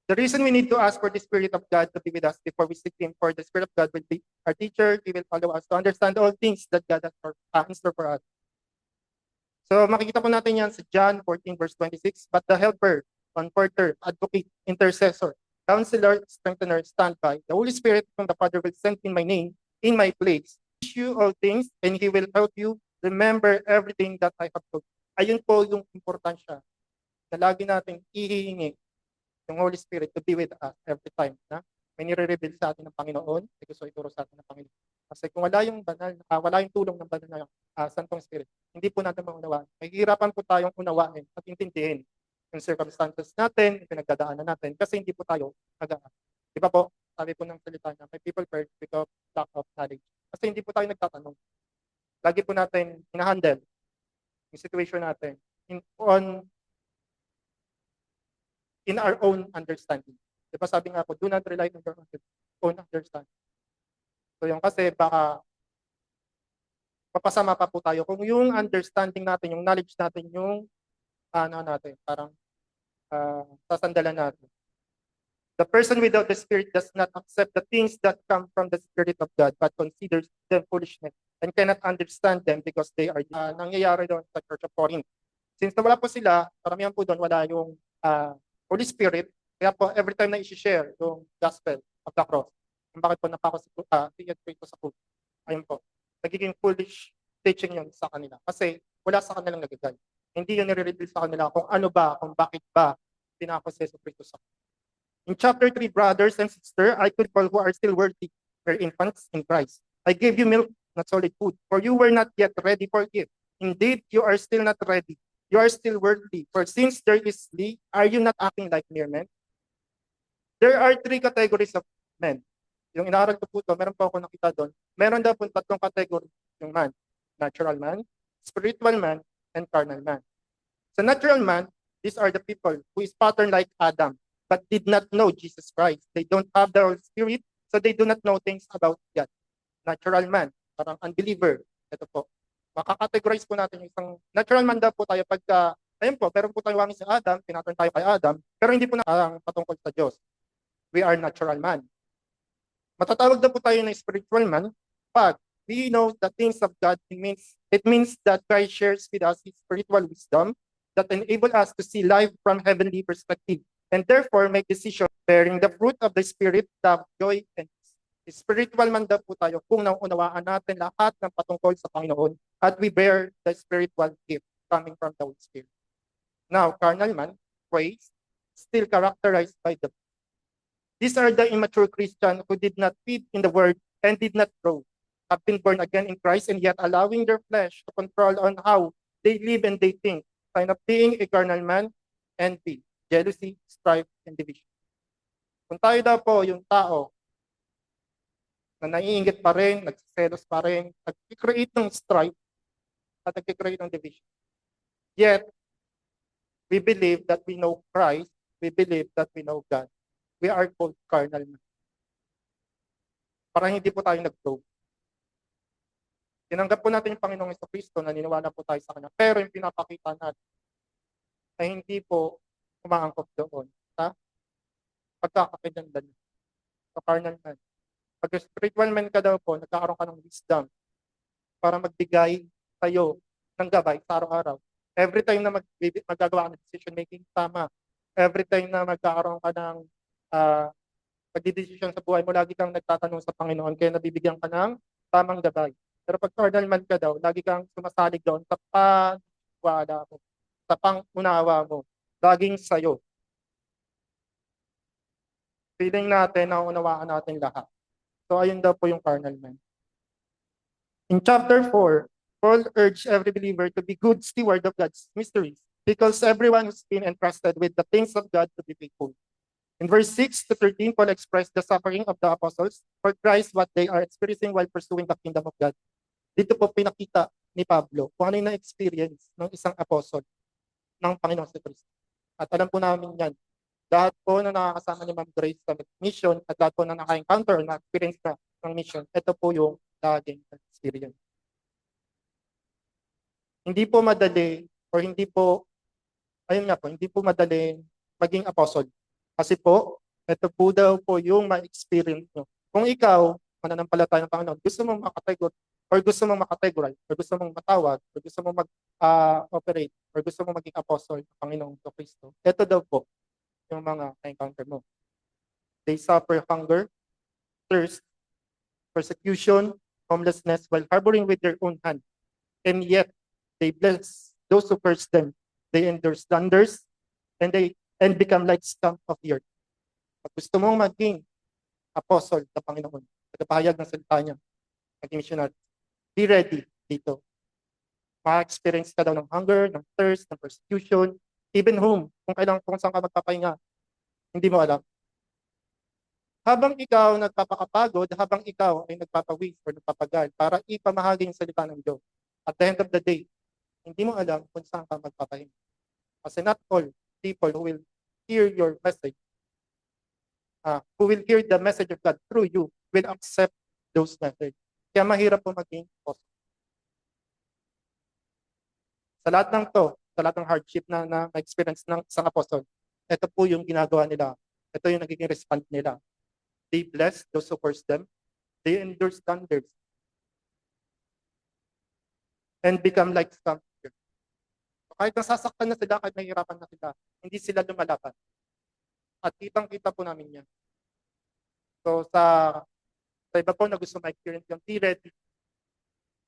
The reason we need to ask for the Spirit of God to be with us before we seek Him, for the Spirit of God will be our teacher. He will follow us to understand all things that God has in store for us. So makikita po natin yan sa John 14 verse 26. But the helper, comforter, advocate, intercessor, counselor, strengthener, standby, the Holy Spirit whom the Father will send in my name, in my place, teach you all things, and He will help you remember everything that I have told you. Ayun po yung importansya na lagi nating ihihingi yung Holy Spirit to be with us every time na may nire-reveal sa atin ng Panginoon, may gusto ituro sa atin ng Panginoon. Kasi kung wala yung banal, wala yung tulong ng banal na Santong Spirit, hindi po natin maunawaan. Mahihirapan po tayong unawain at intindihin yung circumstances natin, yung pinagdadaanan natin, kasi hindi po tayo nag-aaral. Di ba po, sabi po ng salita niya, may people perish because of lack of knowledge. Kasi hindi po tayo nagtatanong. Lagi po natin hinahandle yung situation natin in our own understanding. Di ba sabi nga po, do not rely on your own understanding. So yung kasi baka mapasama pa po tayo kung yung understanding natin, yung knowledge natin, yung parang sasandalan natin. The person without the Spirit does not accept the things that come from the Spirit of God, but considers them foolishness and cannot understand them because they are nangyayari doon sa Church of Corinth. Since wala po sila, karamihan po doon wala yung Holy Spirit, kaya po every time na i-share yung gospel of the cross, kung bakit po napako sa pool, ayun po, nagiging foolish teaching yun sa kanila. Kasi wala sa kanilang nagagay. Hindi yun nire-reveal sa kanila kung ano ba, kung bakit ba pinako si Jesus Cristo sa In chapter 3, brothers and sisters, I could call who are still worthy, were infants in Christ. I gave you milk, not solid food, for you were not yet ready for it. Indeed, you are still not ready. You are still worthy. For since there is sleep, are you not acting like mere men? There are 3 categories of men. Yung inaaral ko po ito, meron po ako nakita doon. Meron daw po 3 category yung man. Natural man, spiritual man, and carnal man. So natural man, these are the people who is patterned like Adam, but did not know Jesus Christ. They don't have the Holy Spirit, so they do not know things about God. Natural man, parang unbeliever. Ito po. Makakategorize po natin yung isang natural man daw po tayo pagka, ayun po, pero po tayo wangin si Adam, pinaturn tayo kay Adam, pero hindi po na patungkol sa Diyos. We are natural man. Matatawag na po tayo na spiritual man pag we know the things of God. It means that Christ shares with us His spiritual wisdom that enable us to see life from heavenly perspective and therefore make decisions bearing the fruit of the Spirit, love, joy, and spiritual man daw po tayo kung naunawaan natin lahat ng patungkol sa Panginoon at we bear the spiritual gift coming from the Holy Spirit. Now, carnal man, ways, still characterized by the These are the immature Christians who did not feed in the word and did not grow, have been born again in Christ and yet allowing their flesh to control on how they live and they think, sign of being a carnal man, envy, jealousy, strife, and division. Kung tayo daw po yung tao na naiingit pa rin, nagsiselos pa rin, nag-create ng strife, at nag-create ng division. Yet, we believe that we know Christ, we believe that we know God. We are called carnal man. Parang hindi po tayo nag-grow. Tinanggap po natin yung Panginoong Jesucristo, naniniwala po tayo sa Kanya, pero yung pinapakita natin ay hindi po umaangkop doon sa pagkakakilanlan sa carnal man. Pag spiritual man ka daw po, nagkakaroon ka ng wisdom para magbigay sa'yo ng gabay sa araw-araw. Every time na magagawa ka ng decision making, tama. Every time na magkakaroon ka ng pagdidesisyon sa buhay mo, lagi kang nagtatanong sa Panginoon, kaya nabibigyan ka ng tamang gabay. Pero pag carnal man ka daw, lagi kang sumasalig doon sa paniwala mo, sa pangunawa mo, laging sa'yo. Feeling natin, naunawaan natin lahat. So, ayun daw po yung carnal man. In chapter 4, Paul urged every believer to be good steward of God's mysteries because everyone who's been entrusted with the things of God to be faithful. In verse 6 to 13, Paul expressed the suffering of the apostles for Christ, what they are experiencing while pursuing the kingdom of God. Dito po pinakita ni Pablo kung ano yung na-experience ng isang apostle ng Panginoon sa Kristo. At alam po namin yan, lahat po na nakakasama ni Ma'am Grace sa mission at lahat po na naka-encounter na experience ka ng mission, ito po yung laging experience. Hindi po madali or hindi po, ayun nga po, hindi po madali maging apostle. Kasi po, ito po daw po yung ma-experience nyo. Kung ikaw, mananampalataya ng Panginoon, gusto mong makategorize, or gusto mong matawag, or gusto mong mag-operate, or gusto mong maging apostle ng Panginoong Kristo, ito daw po yung mga na-encounter mo. They suffer hunger, thirst, persecution, homelessness, while harboring with their own hand. And yet, they bless those who curse them. They endure slanders, and become like scum of the earth. Pag gusto mong maging apostle ng Panginoon, tagapahayag ng salita niya, maging missionary, be ready dito. Ma-experience ka daw ng hunger, ng thirst, ng persecution, even home, kung saan ka magpapahinga, hindi mo alam. Habang ikaw nagpapakapagod, habang ikaw ay nagpapawis or nagpapagal para ipamahagi yung salita ng Diyos, at the end of the day, hindi mo alam kung saan ka magpapahinga. Kasi not all people who will hear your message, who will hear the message of God through you, will accept those messages. Kaya mahirap po maging apostle. Sa lahat ng to, sa lahat ng hardship na experience ng isang apostle, ito po yung ginagawa nila. Ito yung nagiging response nila. They bless those who curse them. They endure standards and become like scum. Kahit nasasaktan na sila, kahit nahihirapan na sila, hindi sila lumalaban. At kitang-kita po namin yan. So sa iba po na gusto ma-experience yung be ready.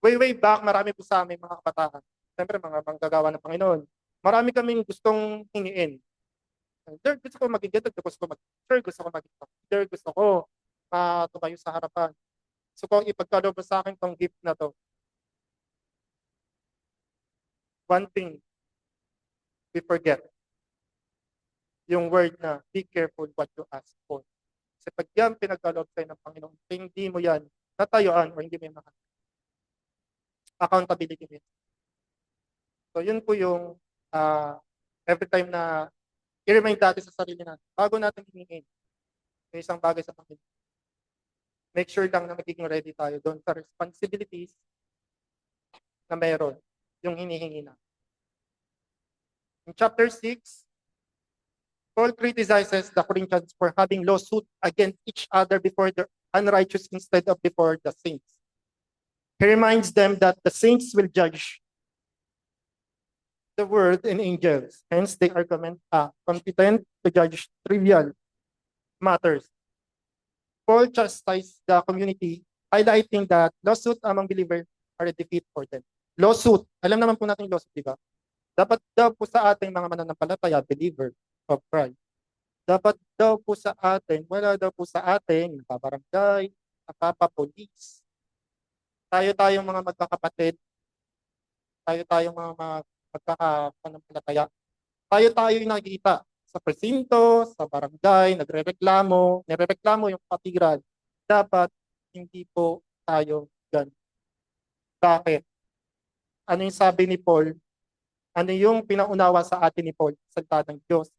Way back, marami po sa aming mga kabataan. Siyempre, mga manggagawa ng Panginoon. Marami kaming gustong hingiin. Lord, gusto ko maging ganito, gusto ko maging leader, gusto ko tumayo sa harapan. So kung ipagkaloob sa akin tong gift na to, one thing we forget, yung word na be careful what you ask for. Kasi pag yan pinagkaloob sa'yo ng Panginoon, hindi mo yan natayuan o hindi mo yan accountability mo. So yun po yung every time na i-remind natin sa sarili natin, bago natin hingin yung isang bagay sa Panginoon, make sure lang na magiging ready tayo doon sa responsibilities na meron yung hinihingi natin. In chapter 6, Paul criticizes the Corinthians for having lawsuit against each other before the unrighteous instead of before the saints. He reminds them that the saints will judge the world and angels. Hence, they are competent to judge trivial matters. Paul chastised the community, highlighting that lawsuit among believers are a defeat for them. Lawsuit, alam naman po natin lawsuit, di ba? Dapat daw po sa ating mga mananampalataya, believer of Christ, dapat daw po sa atin, wala daw po sa atin, nagbabarangay, nagpapapolis. Tayo mga magkakapatid, tayo mga magkakapanampalataya, tayo yung nakikita sa presinto, sa barangay, nirereklamo yung kapatiran. Dapat hindi po tayo ganun. Bakit? Ano yung sabi ni Paul? Ano yung pinaunawa sa atin ni Paul sa salita ng Diyos?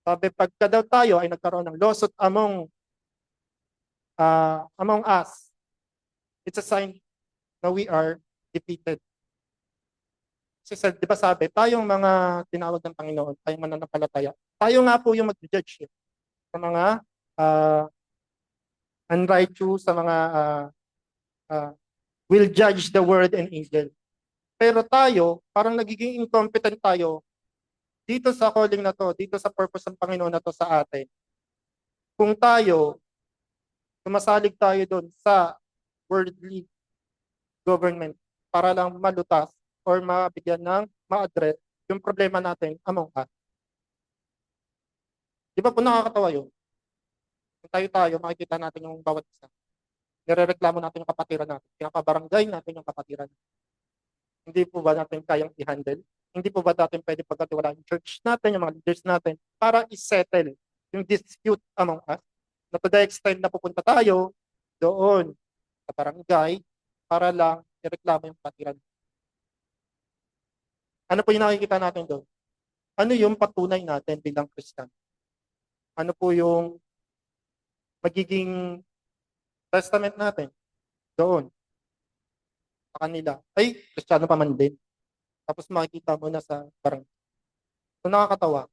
Sabi, pagka daw tayo ay nagkaroon ng lawsuit among us, it's a sign na we are defeated. Kasi di ba sabi, tayong mga tinawag ng Panginoon, tayong mananampalataya, tayo nga po yung mag-judge sa mga unrighteous, sa mga will judge the world and angel. Pero tayo, parang nagiging incompetent tayo dito sa calling na to, dito sa purpose ng Panginoon na to sa atin. kung tayo, sumasalig tayo doon sa worldly government para lang malutas or mabigyan ng ma-address yung problema natin among us. Di ba po nakakatawa yun? Kung tayo, makikita natin yung bawat isa. Nirereklamo natin yung kapatiran natin. Pinakabarangay natin yung kapatiran. Hindi po ba natin kayang i-handle? Hindi po ba natin pwede pagkatiwalaan yung church natin, yung mga leaders natin, para i-settle yung dispute among us? Na to the extent na pupunta tayo doon sa barangay para lang ireklamo yung kapatiran. Ano po yung nakikita natin doon? Ano yung patunay natin bilang Christian? Ano po yung magiging testament natin doon sa kanila? Ay, Kristiyano pa man din. Tapos makikita mo na sa barangay. So nakakatawa.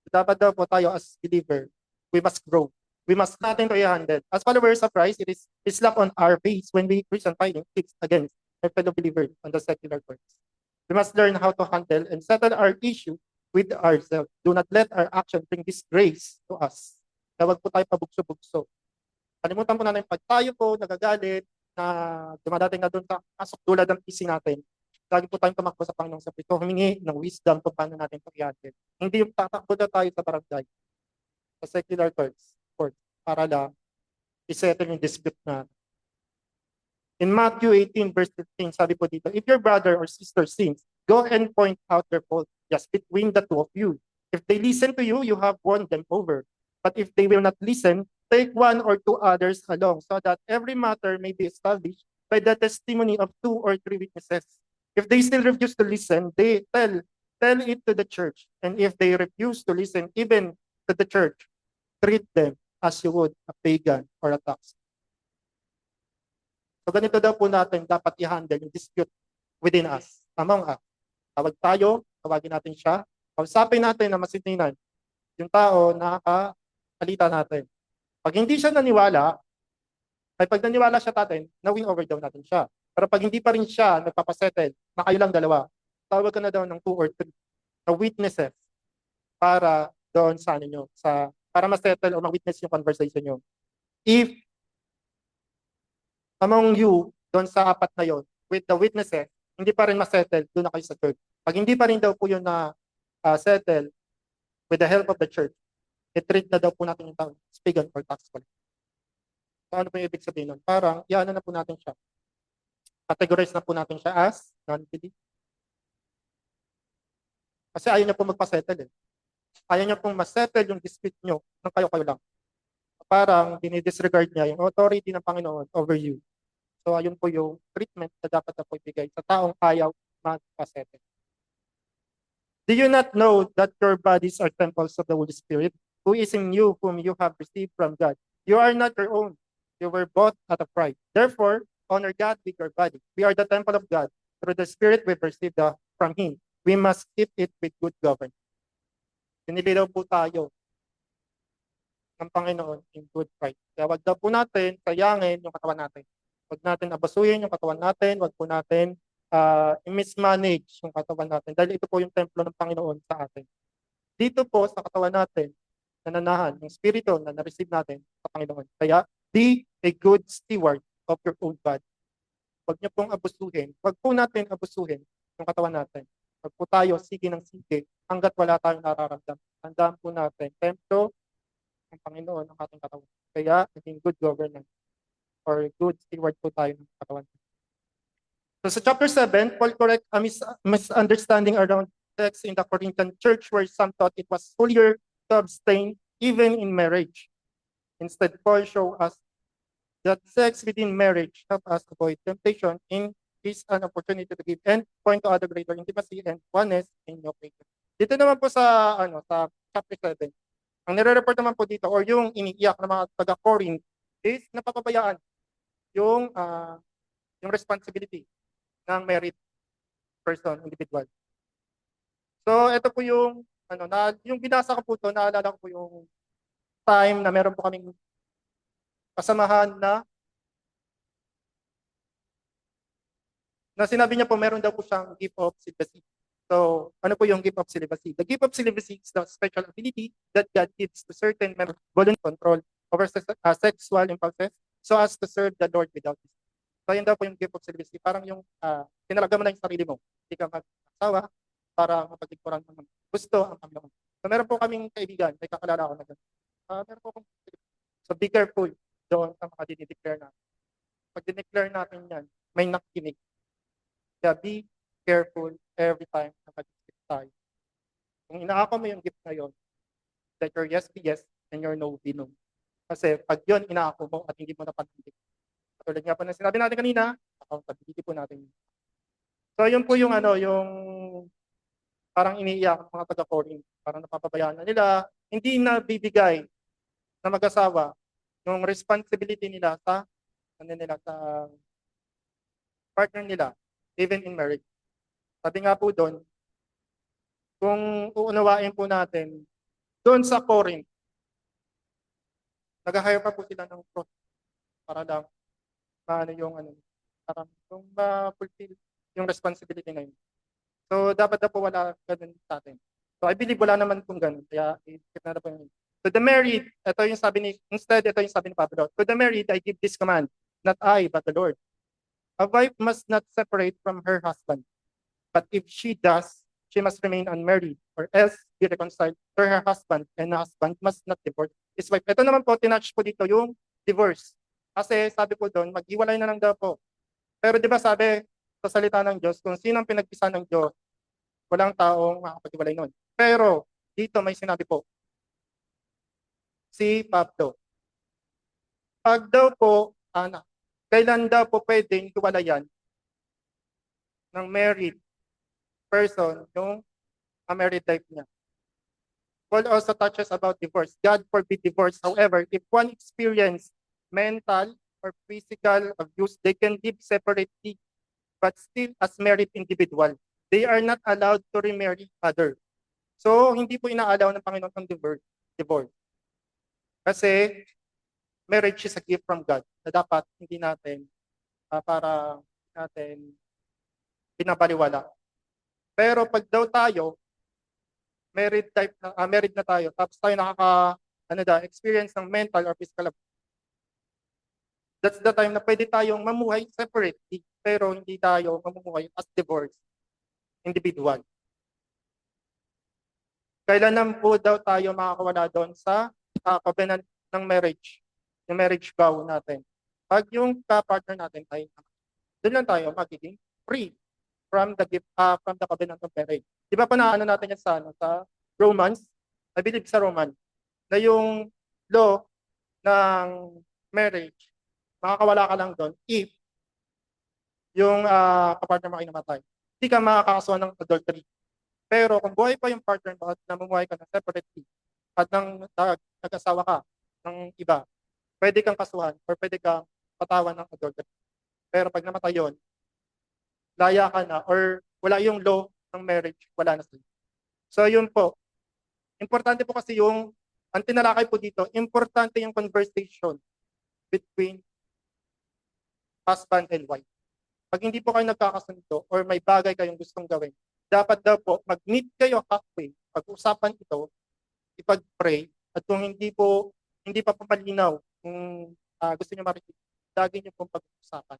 Dapat daw po tayo as believer, we must grow. We must nothing to i-handle. As followers of Christ, it is slap on our face when we Christian fighting against our fellow believers on the secular courts. We must learn how to handle and settle our issue with ourselves. Do not let our action bring disgrace to us. Na wag po tayo pabugso-bugso. Kalimutan po natin pag tayo po nagagalit na dumadating na doon sa kasukdulan ng isi natin, lagi po tayong tumakbo sa Panginoong sa Kristo, humingi ng wisdom kung paano natin ito i-handle. Hindi yung tatakbo na tayo sa barangay, sa secular courts, para lang isettle yung dispute na. In Matthew 18 verse 15, sabi po dito, if your brother or sister sins, go and point out their fault just between the two of you. If they listen to you, you have won them over. But if they will not listen, take one or two others along so that every matter may be established by the testimony of 2 or 3 witnesses. If they still refuse to listen, they tell it to the church. And if they refuse to listen even to the church, treat them as you would a pagan or a tax. So ganito daw po natin dapat i-handle yung dispute within us, among us. Tawag tayo, tawagin natin siya, kausapin natin na masitinan yung tao na kakalita natin. Pag hindi siya naniwala, ay pag naniwala siya natin, na-win over daw natin siya. Pero pag hindi pa rin siya nagpapasettle, na kayo lang dalawa, tawag ka na daw ng 2 or 3 na witnesses para doon sa ninyo, para ma-settle o ma-witness yung conversation nyo. If among you, doon sa 4 na yon, with the witnesses, hindi pa rin ma-settle, doon na kayo sa church. Pag hindi pa rin daw po yun na settle with the help of the church, i-treat na daw po natin yung tao, pagan or tax collector. So ano po yung ibig sabihin nun? Parang, iano na po natin siya. Categorize na po natin siya as non-belief. Kasi ayaw niya po magpa-settle eh. Ayaw niya pong ma-settle yung dispute nyo ng kayo-kayo lang. Parang dinidisregard niya yung authority ng Panginoon over you. So ayun po yung treatment na dapat na po ibigay sa taong ayaw magpa-settle. Do you not know that your bodies are temples of the Holy Spirit, who is in you, whom you have received from God? You are not your own. You were bought at a price. Therefore, honor God with your body. We are the temple of God. Through the Spirit we've received from Him. We must keep it with good governance. Pinili daw po tayo ng Panginoon in good price. Kaya wag daw po natin sayangin yung katawan natin. Wag natin abasuhin yung katawan natin. Wag po natin i-mismanage yung katawan natin. Dahil ito po yung templo ng Panginoon sa atin. Dito po sa katawan natin, nananahan yung spirito na na-receive natin sa Panginoon. Kaya, be a good steward of your own body. Huwag niyo pong abusuhin. Huwag po natin abusuhin yung katawan natin. Huwag po tayo sige ng sige hanggat wala tayong nararamdaman. Tandaan po natin, templo ng Panginoon ang ating katawan. Kaya, naging good governance or good steward po tayo ng katawan. So sa chapter 7, Paul correct a misunderstanding around sex in the Corinthian church where some thought it was holier to abstain even in marriage. Instead, Paul shows us that sex within marriage help us avoid temptation in is an opportunity to give and point to other greater intimacy and oneness in your faith. Dito naman po sa sa chapter 7, ang nire-report naman po dito or yung iniiyak ng mga taga-Corinth is napapabayaan yung responsibility ng married person, individual. So, ito po yung yung binasa ko po ito, naalala ko po yung time na meron po kaming kasamahan na sinabi niya po meron daw po siyang gift of secrecy. So, ano po yung gift of celibacy? The gift of celibacy is the special ability that God gives to certain members voluntary control over sexual impulses so as to serve the Lord without this. So, yun daw po yung gift of celibacy. Parang yung tinalaga mo na yung sarili mo. Hindi ka mag-asawa para mapaglingkuran ng gusto ang Panginoon. So, meron po kaming kaibigan, may kakalala ako na gano'n. Meron po akong so, be careful doon sa mga dinideclare natin. Pag dineclare natin yan, may nakikinig. Kaya be careful every time na mag-isip tayo. Kung inaako mo yung gift na yun, let your yes be yes and your no be no. Kasi pag yun inaako mo at hindi mo napantindig. Katulad nga po na sinabi natin kanina, accountability po natin. So yun po yung yung parang iniiyak ng mga taga-Corinth. Parang napapabayaan na nila, hindi na bibigay na mag-asawa yung responsibility nila sa sa partner nila, even in marriage. Sabi nga po doon, kung uunawain po natin, doon sa Corinth, nag-hire pa po sila ng cross para lang maano yung para yung ma-fulfill yung responsibility na yun. So, dapat na po wala ganun sa atin. So, I believe wala naman kung ganun. Kaya, i-skip na po yun. To the married, ito yung sabi ni Pablo, to the married, I give this command, not I, but the Lord. A wife must not separate from her husband. But if she does, she must remain unmarried or else be reconciled to her husband, and the husband must not divorce his wife. Ito naman po, tinouch po dito yung divorce. Kasi sabi po doon, maghiwalay na lang daw po. Pero di ba sabi sa salita ng Diyos, kung sino ang pinagpisa ng Diyos, walang taong makakapaghiwalay nun. Pero dito may sinabi po, si Pablo, pag daw po, kailan daw po pwedeng hiwalayan ng married person yung married life niya. Paul also touches about divorce. God forbid divorce. However, if one experience mental or physical abuse, they can live separately but still as married individual. They are not allowed to remarry other. So, hindi po ina-allow ng Panginoon ang divorce. Kasi marriage is a gift from God na dapat hindi natin para natin pinabaliwala. Pero pag daw tayo, married na tayo, tapos tayo experience ng mental or physical abuse, that's the time na pwede tayong mamuhay separately, pero hindi tayo mamumuhay as divorced individual. Kailan lang po daw tayo makakawala doon sa covenant ng marriage, yung marriage vow natin? Pag yung partner natin ay doon lang tayo magiging free from the covenant of marriage. Di ba pa naano natin yan sa Romans? I believe sa Roman na yung law ng marriage, makakawala ka lang doon if yung kapartner mo ay namatay. Hindi ka makakakasuhan ng adultery. Pero kung buhay pa yung partner mo at namumuhay ka na separately at nag-asawa ka ng iba, pwede kang kasuhan or pwede kang patawan ng adultery. Pero pag namatay yun, laya ka na or wala yung law ng marriage, wala na sila. So yun po. Importante po kasi ang tinalakay po dito, importante yung conversation between husband and wife. Pag hindi po kayo nagkakasundo or may bagay kayong gustong gawin, dapat daw po mag-meet kayo halfway, pag-usapan ito, ipag-pray, at kung hindi pa pamalinaw kung gusto nyo marinig, lagi nyo pong pag-usapan.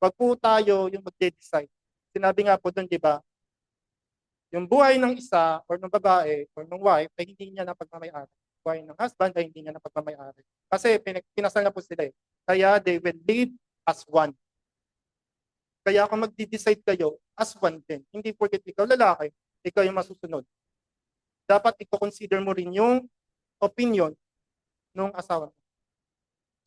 Wag po tayo yung mag-decide. Sinabi nga po doon, di ba, yung buhay ng isa or ng babae or ng wife ay hindi niya na pagmamayari. Buhay ng husband ay hindi niya na pagmamayari. Kasi pinasal na po sila. Kaya they will live as one. Kaya kung magdi-decide kayo, as one din. Hindi porket ikaw lalaki, ikaw yung masusunod. Dapat i-consider mo rin yung opinion ng asawa mo.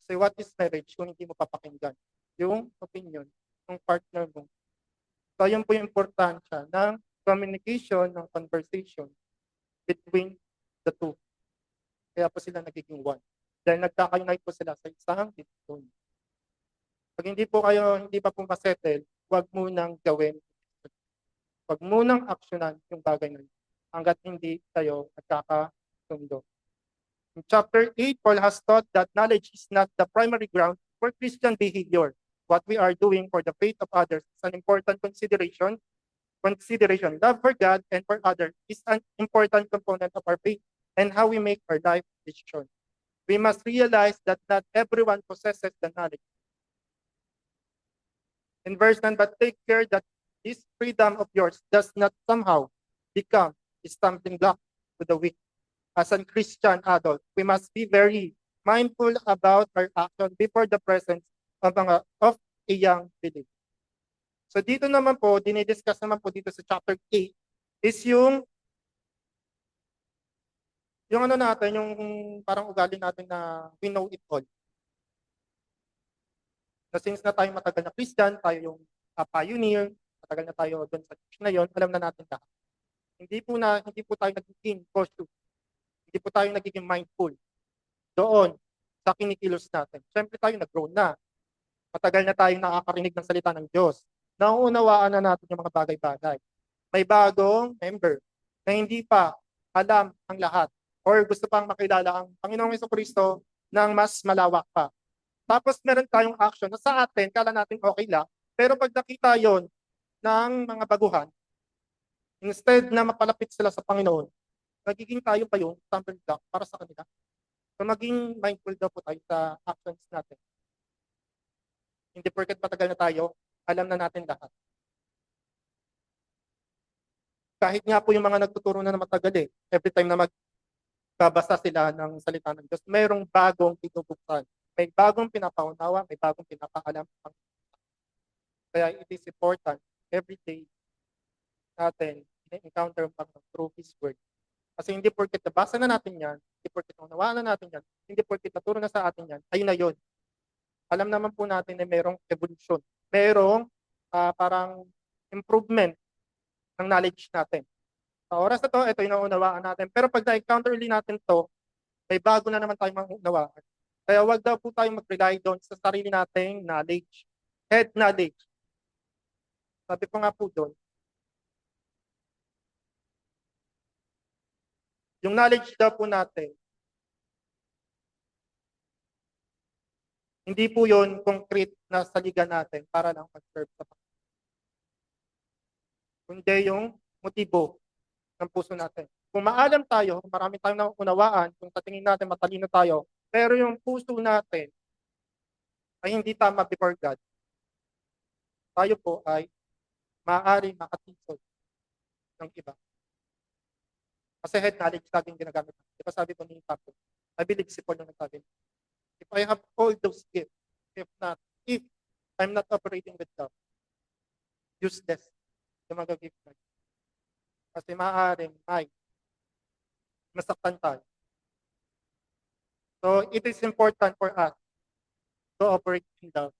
So what is marriage kung hindi mo papakinggan? Yung opinion ng partner mo. So yun po yung importansya ng communication, ng conversation between the two. Kaya po sila nagiging one. Dahil nagkaka-unite po sila sa isang desisyon. Pag hindi pa po masettle, huwag munang gawin. Huwag munang aksyonan yung bagay na yun hanggat hindi tayo nagkakasundo. In chapter 8, Paul has taught that knowledge is not the primary ground for Christian behavior. What we are doing for the faith of others is an important consideration, consideration. Love for God and for others is an important component of our faith and how we make our life decision. We must realize that not everyone possesses the knowledge. In verse 9, but take care that this freedom of yours does not somehow become a stumbling block to the weak. As a Christian adult, we must be very mindful about our action before the presence of a young believer. So dito naman po, dinidiscuss naman po dito sa chapter 8 is yung ano natin, yung parang ugali natin na we know it all. Na since na tayo matagal na Christian, tayo yung pioneer, matagal na tayo doon sa church na yon, alam na natin lahat. Hindi po tayo nagiging cautious. Hindi po tayo nagiging mindful doon sa kinikilos natin. Siyempre tayo nag-grow na. Matagal na tayo nakakarinig ng salita ng Diyos. Nauunawaan na natin yung mga bagay-bagay. May bagong member na hindi pa alam ang lahat or gusto pang makilala ang Panginoong Jesucristo ng mas malawak pa. Tapos meron tayong action na sa atin, kala natin okay lang, pero pag nakita yon ng mga baguhan, instead na mapalapit sila sa Panginoon, nagiging tayo pa yung stumbling block para sa kanila. So maging mindful daw po tayo sa actions natin. Hindi porket patagal na tayo, alam na natin lahat. Kahit nga po yung mga nagtuturo na matagal every time na magbabasa sila ng salita ng Diyos, mayroong bagong pinupuksan. May bagong pinapaunawa, may bagong pinapaalam. Kaya it is important every day natin encounter ang through His Word. Kasi hindi porket nabasa na natin yan, hindi porket naunawaan na natin yan, hindi porket naturo na sa atin yan, ayun na yun. Alam naman po natin na mayroong evolution. Mayroong parang improvement ng knowledge natin. Sa oras na to, ito yung naunawaan natin. Pero pag na-encounter ulit natin to, may bago na naman tayong maunawaan. Kaya wag daw po tayong mag-rely doon sa sarili nating knowledge. Head knowledge. Sabi ko nga po doon, yung knowledge daw po natin, hindi po yun concrete na saligan natin para lang mag-serve sa Panginoon. Kundi yung motibo ng puso natin. Kung maalam tayo, kung marami tayong naunawaan, kung sa tingin natin matalino tayo, pero yung puso natin ay hindi tama before God, tayo po ay maaari makatisod ng iba. Kasi head knowledge laging ginagamit. Di ba sabi ko ni Pablo, I believe si Paul yung nagsabi, if I have all those gifts, if I'm not operating with God, useless yung mga gift na. Kasi maaaring may masaktan tayo. So it is important for us to operate in love.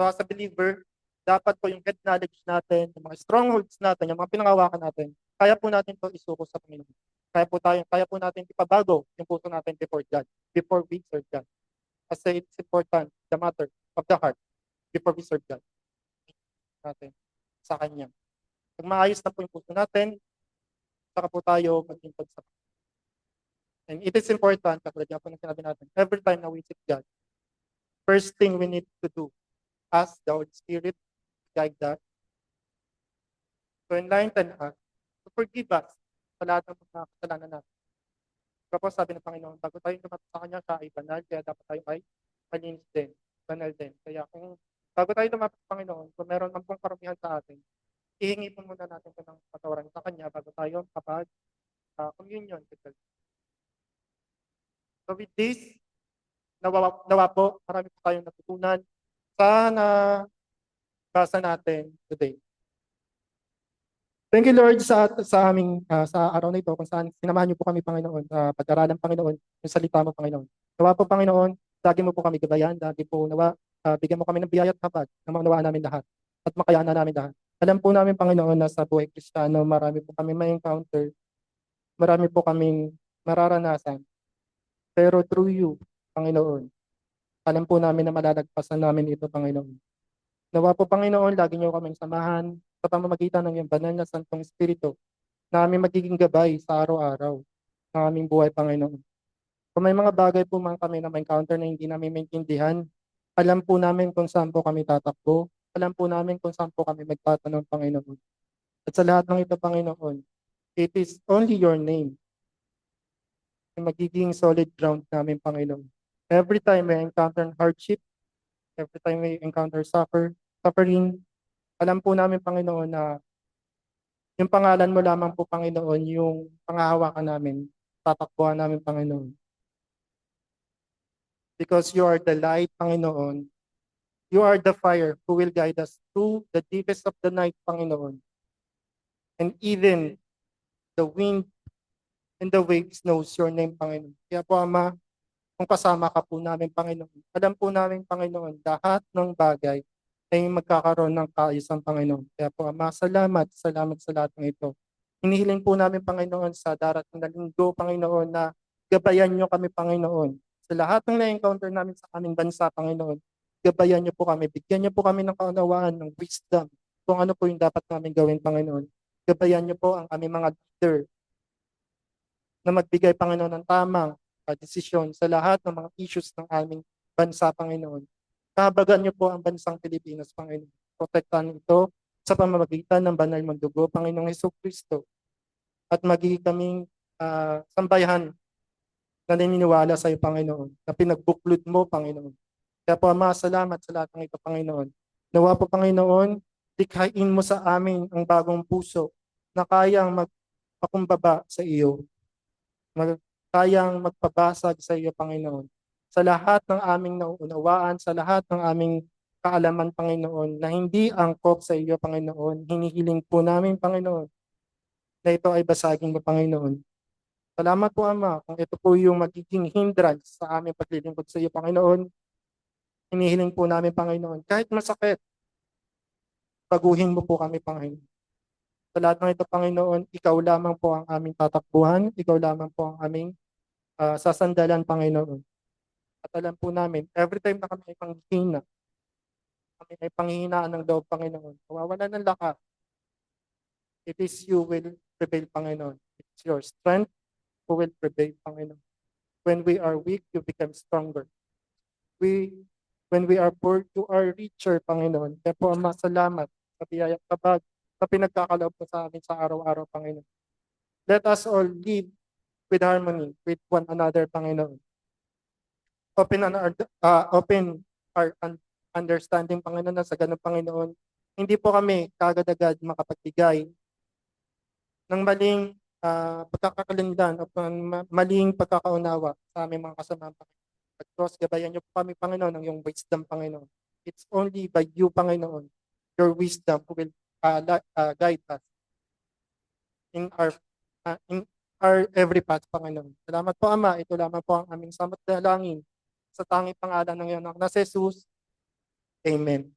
So as a believer, dapat po yung head knowledge natin, yung mga strongholds natin, yung mga pinangawakan natin, kaya po natin to isuko sa Panginoon. Kaya po natin ipabago yung puso natin before God, before we serve God. Kasi it's important, the matter of the heart, before we serve God. Natin sa Kanya. Pag maayos na po yung puso natin, saka po tayo maglingkod sa Panginoon. And it is important, katulad nga po ng sinabi natin, every time na we seek God, first thing we need to do, ask the Holy Spirit to guide us, to enlighten us, to forgive us sa lahat ng mga kasalanan natin. Tapos sabi ng Panginoon, bago tayo lumapit sa Kanya, siya ay banal, kaya dapat tayo ay malinis din, banal din. Kaya kung bago tayo lumapit sa Panginoon, kung meron man pong karumihan sa atin, ihingi po muna natin ito ng patawaran sa Kanya bago tayo kapag communion. So with this, nawa po, marami po tayong natutunan sa nabasa natin today. Thank you, Lord, sa aming sa araw na ito kung saan sinamahan niyo po kami, Panginoon, pag-aralan, Panginoon, yung salita mo, Panginoon. Nawa po, Panginoon, lagi mo po kami gabayan, lagi po nawa, bigyan mo kami ng biyaya at habag na maunawaan namin lahat at makayanan namin lahat. Alam po namin, Panginoon, na sa buhay Kristiyano, marami po kami may encounter, marami po kaming mararanasan. Pero through you, Panginoon, alam po namin na malalagpasan namin ito, Panginoon. Nawa po, Panginoon, lagi niyo kaming samahan sa pamamagitan ng iyong banal na Santong Espiritu na aming magiging gabay sa araw-araw ng aming buhay, Panginoon. Kung may mga bagay po man kami na ma-encounter na hindi namin maintindihan, alam po namin kung saan po kami tatakbo, Alam po namin kung saan po kami magtatanong, Panginoon. At sa lahat ng ito, Panginoon, it is only your name na magiging solid ground namin, Panginoon. Every time we encounter hardship, every time we encounter suffering, alam po namin, Panginoon, na yung pangalan mo lamang po, Panginoon, yung pangahawakan namin, tatakbuhan namin, Panginoon. Because you are the light, Panginoon. You are the fire who will guide us through the deepest of the night, Panginoon. And even the wind and the waves knows your name, Panginoon. Kaya po, Ama, kung kasama ka po namin, Panginoon, alam po namin, Panginoon, lahat ng bagay ay magkakaroon ng kaayusan, Panginoon. Kaya po, Ama, salamat sa lahat ng ito. Hinihiling po namin, Panginoon, sa darating na linggo, Panginoon, na gabayan niyo kami, Panginoon. Sa lahat ng na-encounter namin sa aming bansa, Panginoon, gabayan niyo po kami, bigyan niyo po kami ng kaunawaan, ng wisdom, kung ano po yung dapat namin gawin, Panginoon. Gabayan niyo po ang aming mga leader na magbigay, Panginoon, ng tamang desisyon sa lahat ng mga issues ng aming bansa, Panginoon. Kahabagan niyo po ang bansang Pilipinas, Panginoon. Protektahan ito sa pamamagitan ng banal mong dugo, Panginoong Hesukristo. At magiging kaming sambayahan na naniniwala sa iyo, Panginoon, na pinagbuklod mo, Panginoon. Kaya po, Ama, salamat sa lahat ng ito, Panginoon. Nawa po, Panginoon, likhain mo sa amin ang bagong puso na kayang magpakumbaba sa iyo, kayang magpabasag sa iyo, Panginoon. Sa lahat ng aming nauunawaan, sa lahat ng aming kaalaman, Panginoon, na hindi angkop sa iyo, Panginoon, hinihiling po namin, Panginoon, na ito ay basagin mo, Panginoon. Salamat po, Ama, kung ito po yung magiging hindrance sa aming paglilingkod sa iyo, Panginoon. Hinihiling po namin, Panginoon, kahit masakit, baguhin mo po kami, Panginoon. Sa lahat ng ito, Panginoon, ikaw lamang po ang aming tatakbuhan, ikaw lamang po ang aming sasandalan, Panginoon. At alam po namin, every time na kami ay panghihina, kami ay panghihinaan ng loob, Panginoon, mawawala ng lakas, it is you will prevail, Panginoon. It's your strength who will prevail, Panginoon. When we are weak, you become stronger. When we are poor, you are richer, Panginoon. Kaya po, Ama, salamat sa biyaya kapag sa pinagkakaloob mo sa amin sa araw-araw, Panginoon. Let us all live with harmony with one another, Panginoon. Open our understanding, Panginoon, na sa ganun, Panginoon, hindi po kami kagad-agad makapagbigay ng maling pagkakakilanlan o maling pagkakaunawa sa aming mga kasamahan, Panginoon. At cross, gabayan niyo po kami, Panginoon, ng iyong wisdom, Panginoon. It's only by you, Panginoon, your wisdom who will guide us in our every path, Panginoon. Salamat po, Ama. Ito lamang po ang aming samot dalangin sa tanging pangalan ng iyong anak na si Jesus. Amen.